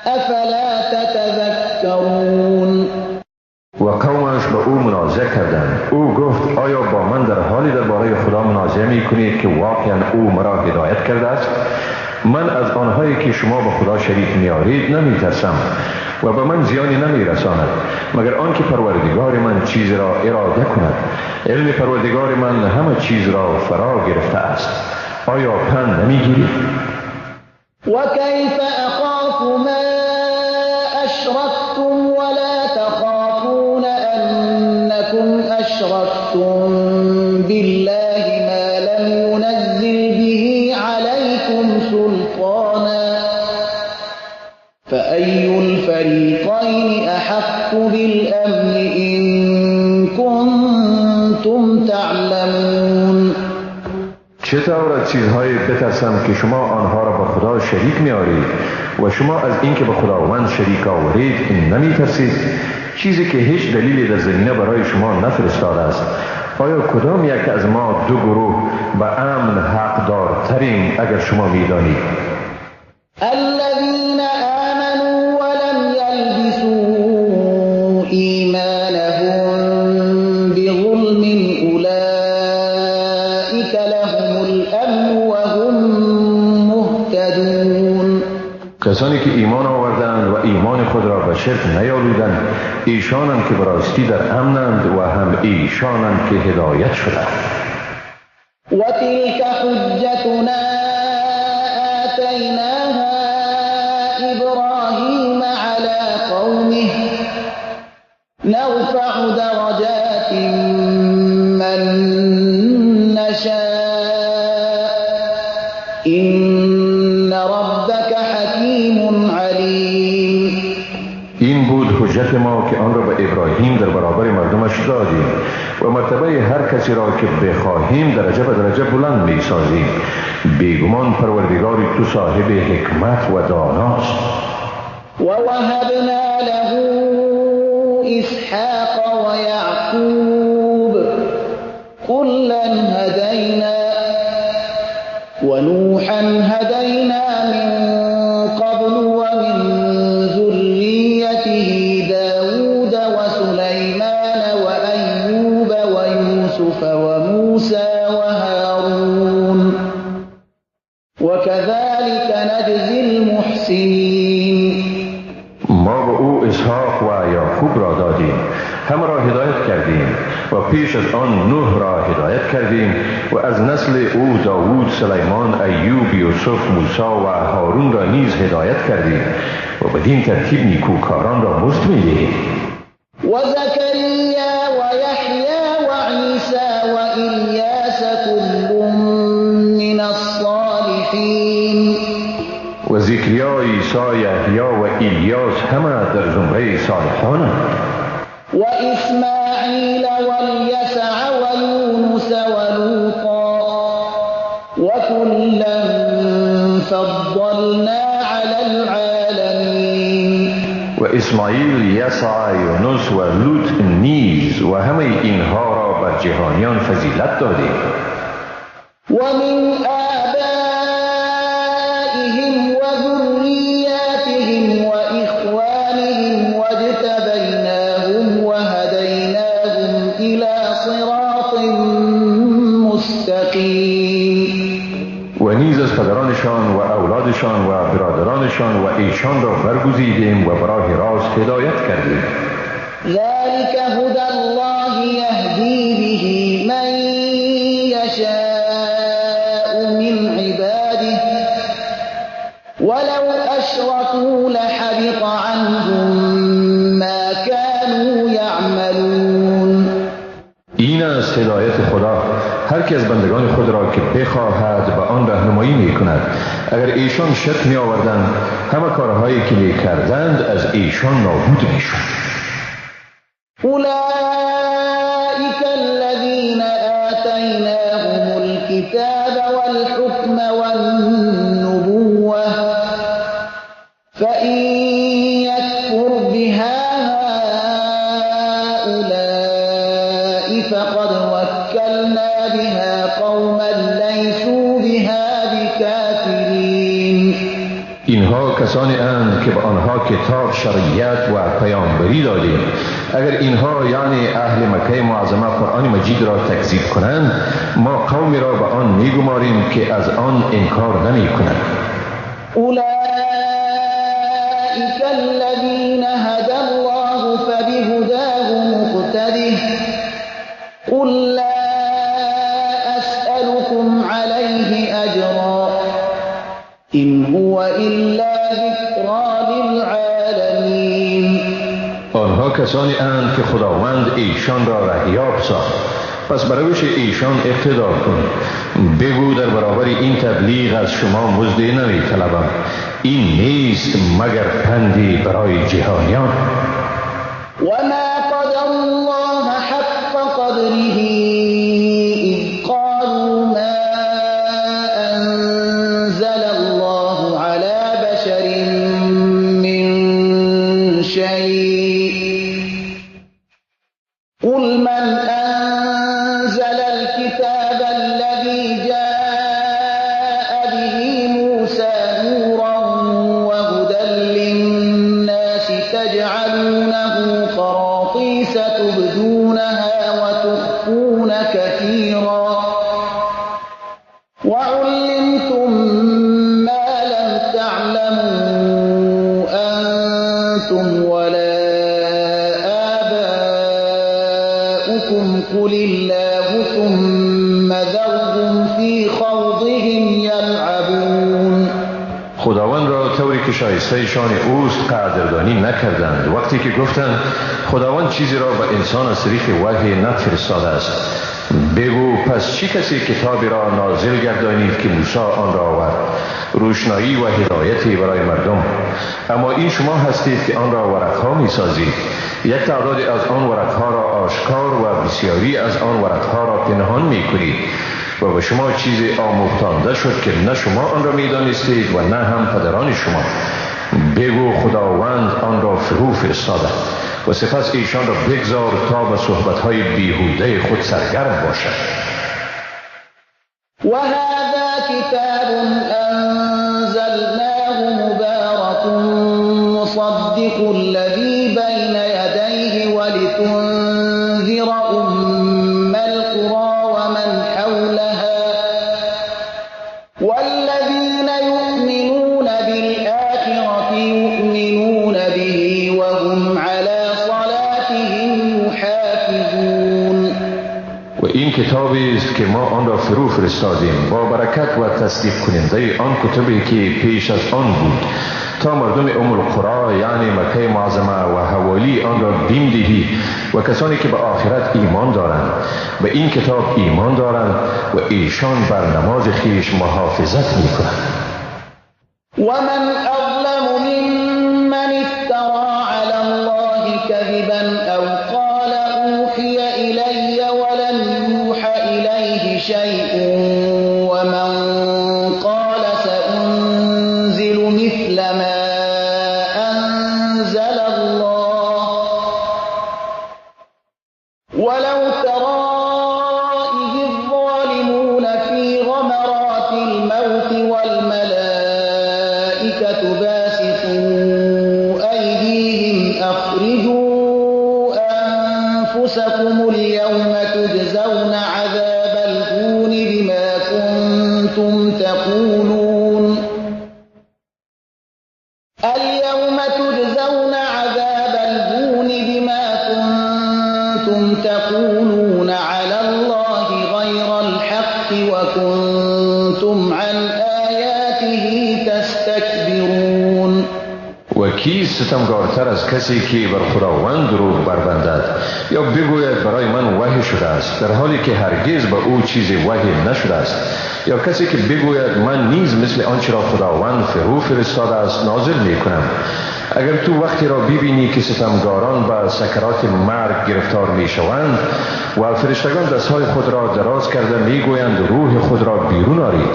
أفلا تتذكرون. و قومش با او منازعه کردند. او گفت آیا با من در حالی درباره خدا منازعه می کنید که واقعا او مرا هدایت کرده است؟ من از آنهایی که شما با خدا شریک می‌آورید نمی ترسم و به من زیانی نمی رساند مگر آنکه پروردگار من چیز را اراده کند. علم پروردگار من همه چیز را فرا گرفته است. آیا پند نمی‌گیرید؟ وكيف أخاف ما أشركتم ولا تخافون أنكم أشركتم بالله ما لم ينزل به عليكم سلطانا فأي الفريقين أحق بالأمن إن كنتم تعلمون. چطور از چیزهایی بترسم که شما آنها را با خدا شریک می‌آورید و شما از اینکه به خداوند شریک آورید نمی ترسید؟ چیزی که هیچ دلیلی در زمینه برای شما نفرستاده است. آیا کدام یک از ما دو گروه به امن حق دارتریم اگر شما می‌دانید؟ الذين آمنوا ولم يلبسوا إيمانهم بظلم أولئك لهم الأمن وهم مهتدون. کسانی که ایمان آوردند و ایمان خود را به شرک نیالودند ایشانند که براستی در امنند و هم ایشانند که هدایت شدند. وتلك حجتنا آتيناها إبراهيم على قومه نرفع درجات من نشاء إن ربك حكيم عليم. این بود حجت ما که آن را به ابراهیم در برابر مردمش دادیم و مرتبه هر کسی را که بخواهیم درجه به درجه بلند می سازیم. بیگمان پروردگاری تو صاحب حکمت و داناست. ووهبنا له إسحاق ويعقوب كلا هدينا ونوحا هدينا من قبل ومن ذريته داود وسليمان وأيوب ويوسف وموسى وهارون وكذلك نجزي المحسنين. ما به او اسحاق و یعقوب را دادیم، همه را هدایت کردیم و پیش از آن نوح را هدایت کردیم و از نسل او داوود، سلیمان، ایوب، یوسف، موسی و هارون را نیز هدایت کردیم و بدین ترتیب نیکوکاران را مزد می‌دهیم. وزكريا ويحيى وعيسى وإلياس كل من الصالحين. و زکریا، عیسی، یحیی و الیاس همه در زمره صالحانند. و اسماعیل والیسع ویونس ولوطا وكلا فضلنا على العالمین. و اسماعیل، یسع، یونس و لوط نیز و همه اینها را بر جهانیان فضیلت دادیم. و من آبائهم و ذریاتهم و اخوانهم واجتبیناهم و هدیناهم الى صراط مستقیم. و نیز از پدرانشان و اولادشان و برادرانشان و ایشان را برگزیدیم و به راه راست هدایت کردیم. ذلك هدى الله يهدي به من يشاء من عباده ولو أشركوا لحبط عنهم ما كانوا يعملون. این است هدایت خدا. هر که از بندگان خود را که بخواهد به آن راهنمایی می کند. اگر ایشان شرک می آوردند همه کارهایی که می کردند از ایشان نابود می شد. أولئك الذين آتيناهم الكتاب والحكم والنبوة فإن يكفر بها هؤلاء فقد وكلنا بها قوما ليسوا بها بكافرين. اینها کسانی اند که به آنها کتاب، شریعت و پیامبری دادیم. اگر اینها یعنی اهل مکه معظمه قرآن مجید را تکذیب کنند ما قومی را به آن میگماریم که از آن انکار نمی کنند. أولئك الذين هدى الله فبهداه مقتده قل لا أسألكم عليه أجرا إن هو إلا ذكرى للعالمين. آنها کسانی اند که خداوند ایشان را رهیاب ساخت پس بر روش ایشان اقتدا کنید. بگو در برابر این تبلیغ از شما مزدی نمی طلبم. این نیست مگر پندی برای جهانیان. وما قدر الله حق قدره إذ قالوا ما أنزل الله على بشر من شيء قل من أنزل الكتاب الذي جاء به موسى نورا وهدى للناس تجعلونه قراطيس تبدونها وتخفون كثيرا وعلمتم ما لم تعلموا أنتم ولا آباؤكم قل الله ثم ذرهم في خوضهم يلعبون. خداوند را طوری که شایسته شان اوست قدردانی نکردند وقتی که گفتند خداوند چیزی را به انسان از طریق وحی نفرستاده است. بگو پس چی کسی کتابی را نازل گردانید که موسی آن را آورد روشنایی و هدایتی برای مردم. اما این شما هستید که آن را ورقها می سازید. یک تعدادی از آن ورقها را آشکار و بسیاری از آن ورقها را پنهان می کنید و به شما چیزی آموختانده شد که نه شما آن را می دانستید و نه هم پدران شما. بگو خداوند آن را فرو فرستاده و سپس ایشان را بگذار تا به صحبتهای بیهوده خود سرگرم باشد. و هذا کتاب انزلناه مبارک مصدق الذی بین یدیه ولتنذر ام القرى ومن حولها والذین یؤمنون بالآخرة یؤمنون به وهم على صلاتهم یحافظون. و این این کتابی است که ما آن را فرو فرستادیم با برکت و تصدیق کننده آن کتبی که پیش از آن بود، تا مردم ام القرى یعنی مکه معظمه و حوالی آن را بیم دهی و کسانی که به آخرت ایمان دارند به این کتاب ایمان دارند و ایشان بر نماز خیش محافظت می کنند. ومن أظلم ممن افترى على الله كذبا أو قال أوحي إلي ولم يوحى إليه شيء ومن قال سأنزل مثل ما أنزل الله ولو ترى إذ الظالمون في غمرات الموت والملائكة باسطوا أيديهم أخرجوا أنفسكم اليوم تجزون عذاب الهون بما كنتم تقولون اليوم تجزون عذاب الهون بما كنتم تقولون على الله غير الحق وكنتم عن آياته تستكبرون. و کی ستمگارتر از کسی که بر خداوند دروغ بربندد یا بگوید برای من وحی شده است در حالی که هرگز به او چیزی وحی نشده است، یا کسی که بگوید من نیز مثل آنچه را خداوند فرو فرستاده است نازل می کنم. اگر تو وقتی را ببینی که ستمگاران به سکرات مرگ گرفتار می شوند و فرشتگان دستهای خود را دراز کرده می گویند روح خود را بیرون آرید،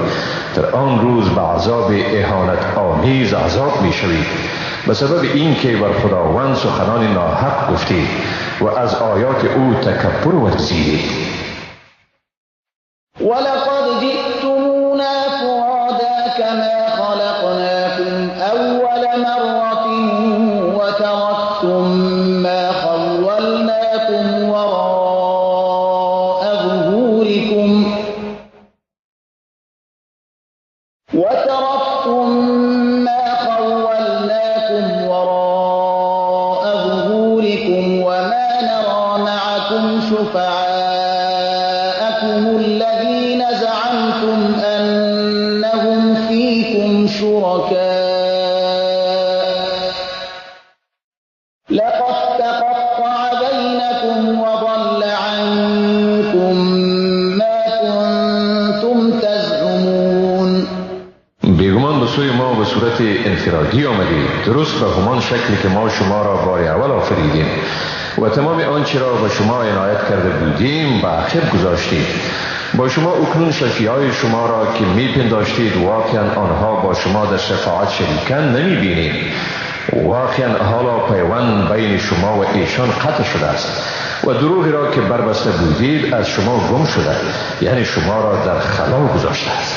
در آن روز به عذاب اهانت آمیز عذاب می شوید به سبب این که بر خداوند سخنان ناحق گفتید و از آیات او تکبر ورزیدید. ولقد جئتمونا فرادا كما خلقناكم أول مرة وتركتم ما خولناكم وراء ظهوركم وما نرى معكم شفعاءكم الذين زعمتم أنهم فيكم شركاء لقد تقطع بينكم وضل عنكم ما كنتم تزعمون. بیگمان به سوی ما به صورت انفرادی آمدید، درست به همان شکلی که ما شما را بار اول آفریدیم و تمام آنچه را به شما عنایت کرده بودیم به آخر گذاشتید. با شما اکنون شفیعای شما را که میپنداشتید واقعا آنها با شما در شفاعت شریکند نمیبینید. واقعا حالا پیوند بین شما و ایشان قطع شده است و دروغی را که بربسته بودید از شما گم شده، یعنی شما را در خلا گذاشته است.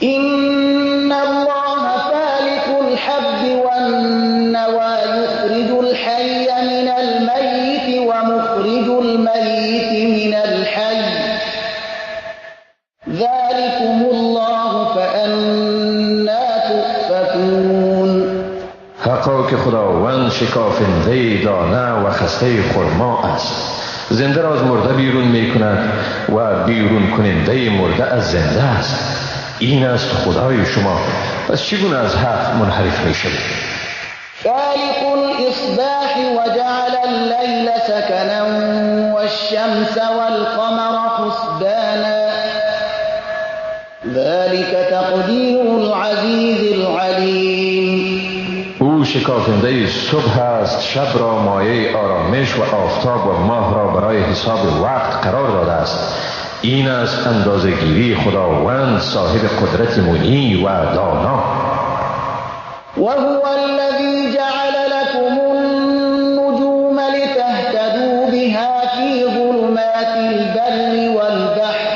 إن الله فالق الحب والنوى يخرج الحي من الميت ومخرج الميت من الحي ذلكم الله فأنا تؤفكون. حقا که خداوند شکافنده دانه و خسته خرما است، زنده را از مرده بیرون می کند و بیرون کننده مرده از زنده است. این است خدای شما، پس چگونه از حق منحرف می شوید؟ فالق الإصباح وجعل الليل سكنا والشمس والقمر حسبانا ذلك تقدير العزيز العليم. او شکافنده صبح است، شب را مایه آرامش و آفتاب و ماه را برای حساب وقت قرار داده است. این است اندازه‌گیری خداوند صاحب قدرت منی و دانا. وهو الذي جعل لكم النجوم لتهتدوا بها في ظلمات البر والبحر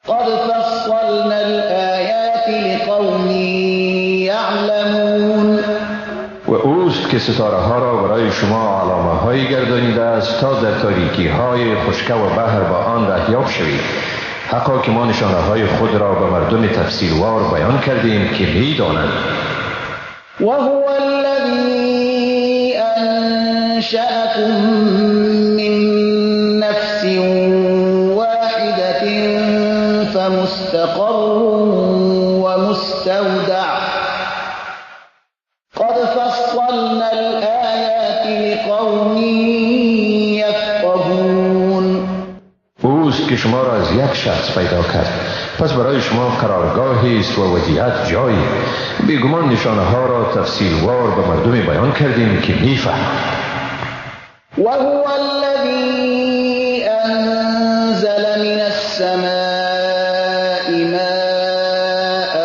قد فصلنا الآيات لقوم يعلمون. و اوست که ستاره ها را برای شما علامه هایی گردانیده است تا در تاریکی های خشک و بحر با آن رهیاب شوید. حقا که ما نشانه های خود را به مردم تفصیلوار بیان کردیم که می دانند. وهو الذي أنشأكم من نفس لقوم یفقهون. اوست که شما را از یک شخص پیدا کرد، پس برای شما قرارگاهی است و ودیعت جایی. بیگمان نشانه ها را تفصیلوار به مردم بیان کردیم که میفهمند. وهو الذي أنزل من السماء ماء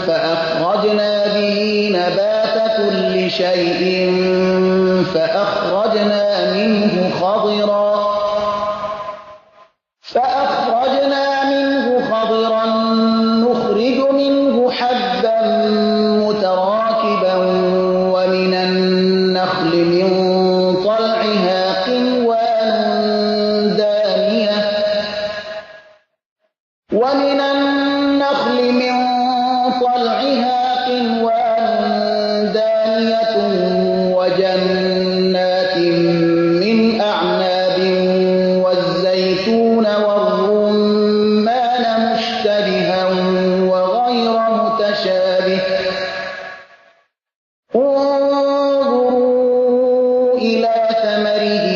فأخرجنا به نبات كل شيء فأخرجنا منه خضرا نخرج منه حبا متراكبا ومن النخل من طلعها قنوان دانية وجنات من أعناب والزيتون والرمان مشتبها وغير متشابه انظروا إلى ثمره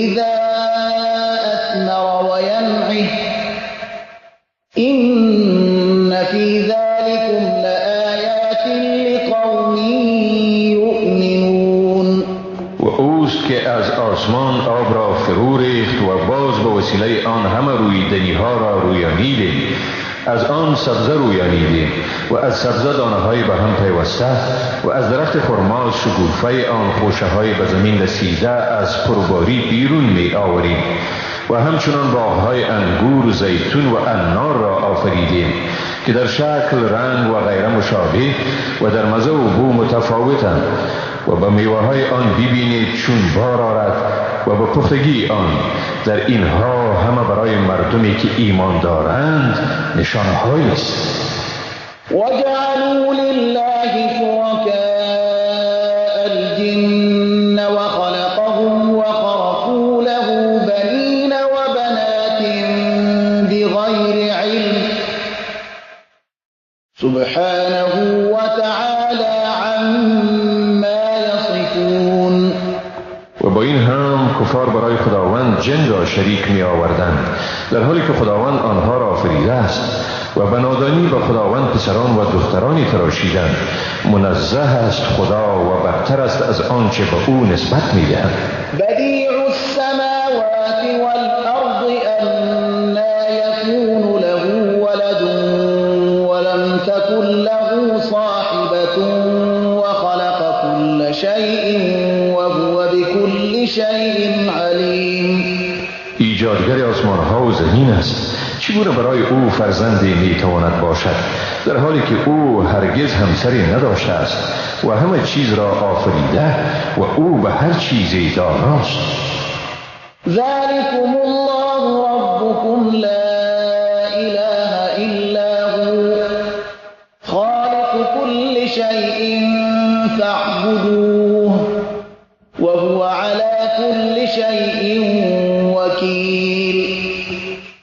إذا أثمر وينعه إن في ذلكم لآيات لقوم یؤمنون. و اوست که از آسمان آب را فرو ریخت و باز به وسیله آن همه رویدنی ها را رویانیدیم. از آن سبزه رویانیدیم و از سبزه دانه های به هم پیوسته و از درخت خرما شکوفه آن خوشه های به زمین رسیده از پروباری بیرون می آوریم و همچنان باغ‌های انگور، زیتون و انار را آفریدیم که در شکل، رنگ و غیره مشابه و در مزه و بو متفاوتند و به میوه‌های آن ببینید چون بار آرد و به پختگی آن. در اینها همه برای مردمی که ایمان دارند نشانه‌هایی است. وجعلوا لله شركاء الجن وخلقهم وخرقوا له بنين وبنات بغير علم سبحانه وتعالى عما يصفون. و با این هم کفار برای خداوند جن را شریک می آوردند در حالی که خداوند آنها را آفریده است و به نادانی به خداوند پسران و دخترانی تراشیدند. منزه است خدا و برتر است از آنچه به او نسبت می دهند. بدیع السماوات والارض أنى يكون له ولد ولم تكن له صاحبة وخلق كل شيء وهو بكل شيء عليم. ایجادگر آسمان ها و زمین است. چگونه برای او فرزندی میتواند باشد در حالی که او هرگز همسری نداشته است و همه چیز را آفریده و او به هر چیزی داناست. ذلكم الله ربكم لا إله إلا هو خالق كل شيء فاعبدوه وهو على كل شيء وكيل.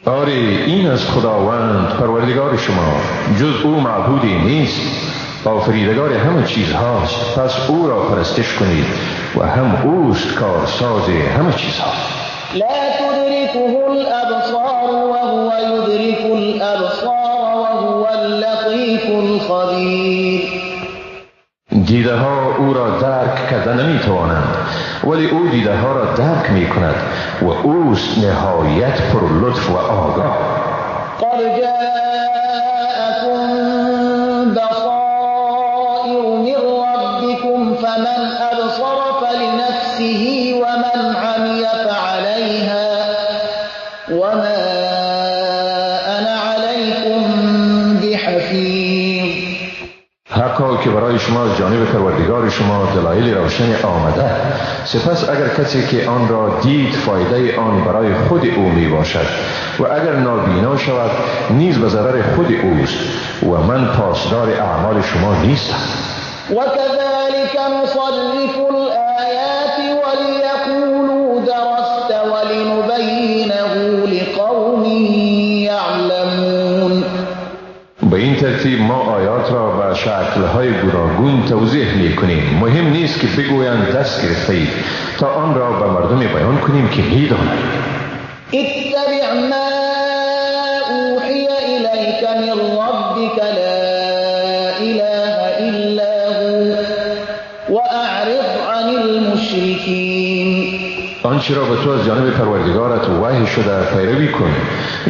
آری این از خداوند پروردگار شما، جز او معبودی نیست، آفریدگار همه چیز هاست، پس او را پرستش کنید و هم اوست کارساز همه چیز ها. لا تدركه الأبصار وهو يدرك الأبصار وهو اللطيف الخبير. دیده ها او را درک کرده نمی توانند ولی او دیده ها را درک می کند و اوست نهایت پر لطف و آگاه. قد جاءكم بصائر من ربكم فمن أبصر فلنفسه ومن عمي فعليها وما أنا عليكم بحفيظ. حقا که برای شما از جانب پروردگار شما دلایل روشن آمده، سپس اگر کسی که آن را دید فایده آن برای خود او می باشد و اگر نابینا شود نیز به ضرر خود اوست و من پاسدار اعمال شما نیستم. وكذلك نصرف الآيات وليقولوا درست ولنبينه لقوم يعلمون. به این ترتیب ما آیات را به شکل‌های گوناگون توضیح میکنیم. مهم نیست که بگویند دست گرفته اید تا آن را به مردم بیان کنیم که میدانند. اتبع ما اوحی الیک من ربک لا اله الا هو واعرض عن المشرکین. آنچه را به تو از جانب پروردگارت وحی شده پیروی کن،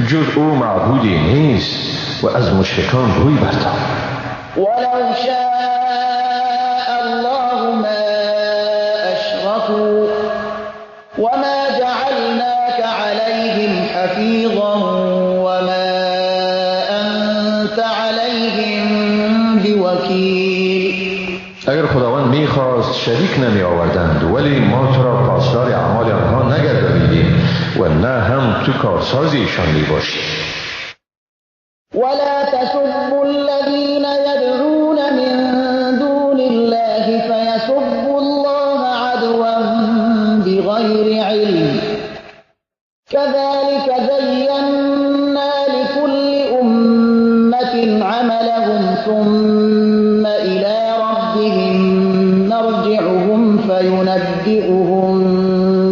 جز او معبودی نیست و از مشرکان روی برتاب. ولو شاء الله ما اشركوا وما جعلناك عليهم حفيظا وما انت عليهم بوكيل. اگر خداوند میخواست شریک نمی آوردند، ولی ما تو را پاسدار اعمال آنها نگردانیدیم و نه هم تو کارسازی ایشان می باشی. ولا تسبوا الذين يدعون من دون الله فيسبوا الله عدوا بغير علم كذلك زينا لكل أمة عملهم ثم إلى ربهم مرجعهم فينبئهم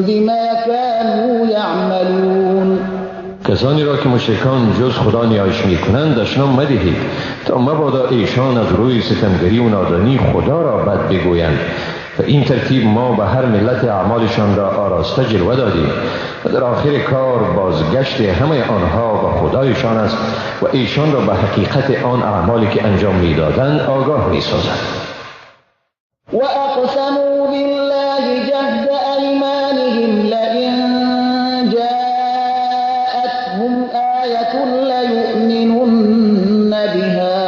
بما كانوا يعملون. کسانی را که مشرکان جز خدا نیایش می کنند دشنام مدهید تا مبادا ایشان از روی ستمگری و نادانی خدا را بد بگویند. و این ترتیب ما به هر ملت اعمالشان را آراسته جلوه دادیم و در آخر کار بازگشت همه آنها به خدایشان است و ایشان را به حقیقت آن اعمالی که انجام می دادند آگاه می سازد. وأقسموا بالله جهد أيمانهم لئن جاءتهم آية ليؤمنن بها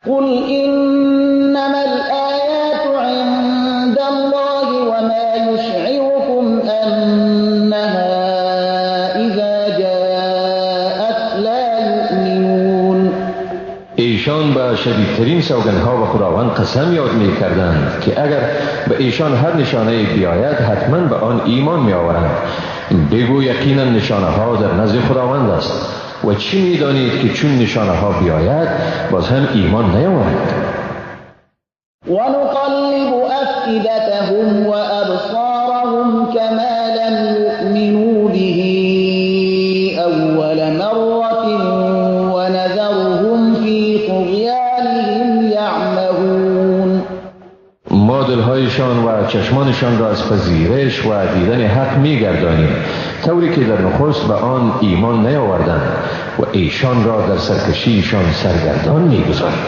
قل إنما الآيات عند الله وما يشعركم أنها إذا جاءت لا يؤمنون. ایشان به شدیدترین سوگندها و خداوند قسم یاد می کردند که اگر به ایشان هر نشانه بیاید حتما به آن ایمان می آورند. بگو یقینا نشانه ها در نزد خداوند است و چی می دانید که چون نشانه ها بیاید باز هم ایمان نیاورند. ونقلب أفئدتهم وأبصارهم كما لم يؤمنوا به أول مرة ونذرهم في طغيانهم يعمهون. ما دلهایشان و چشمانشان را از پذیرش و دیدن حق می گردانیم طوری که در نخست به آن ایمان نیاوردند و ایشان را در سرکشیشان سرگردان می گذاریم.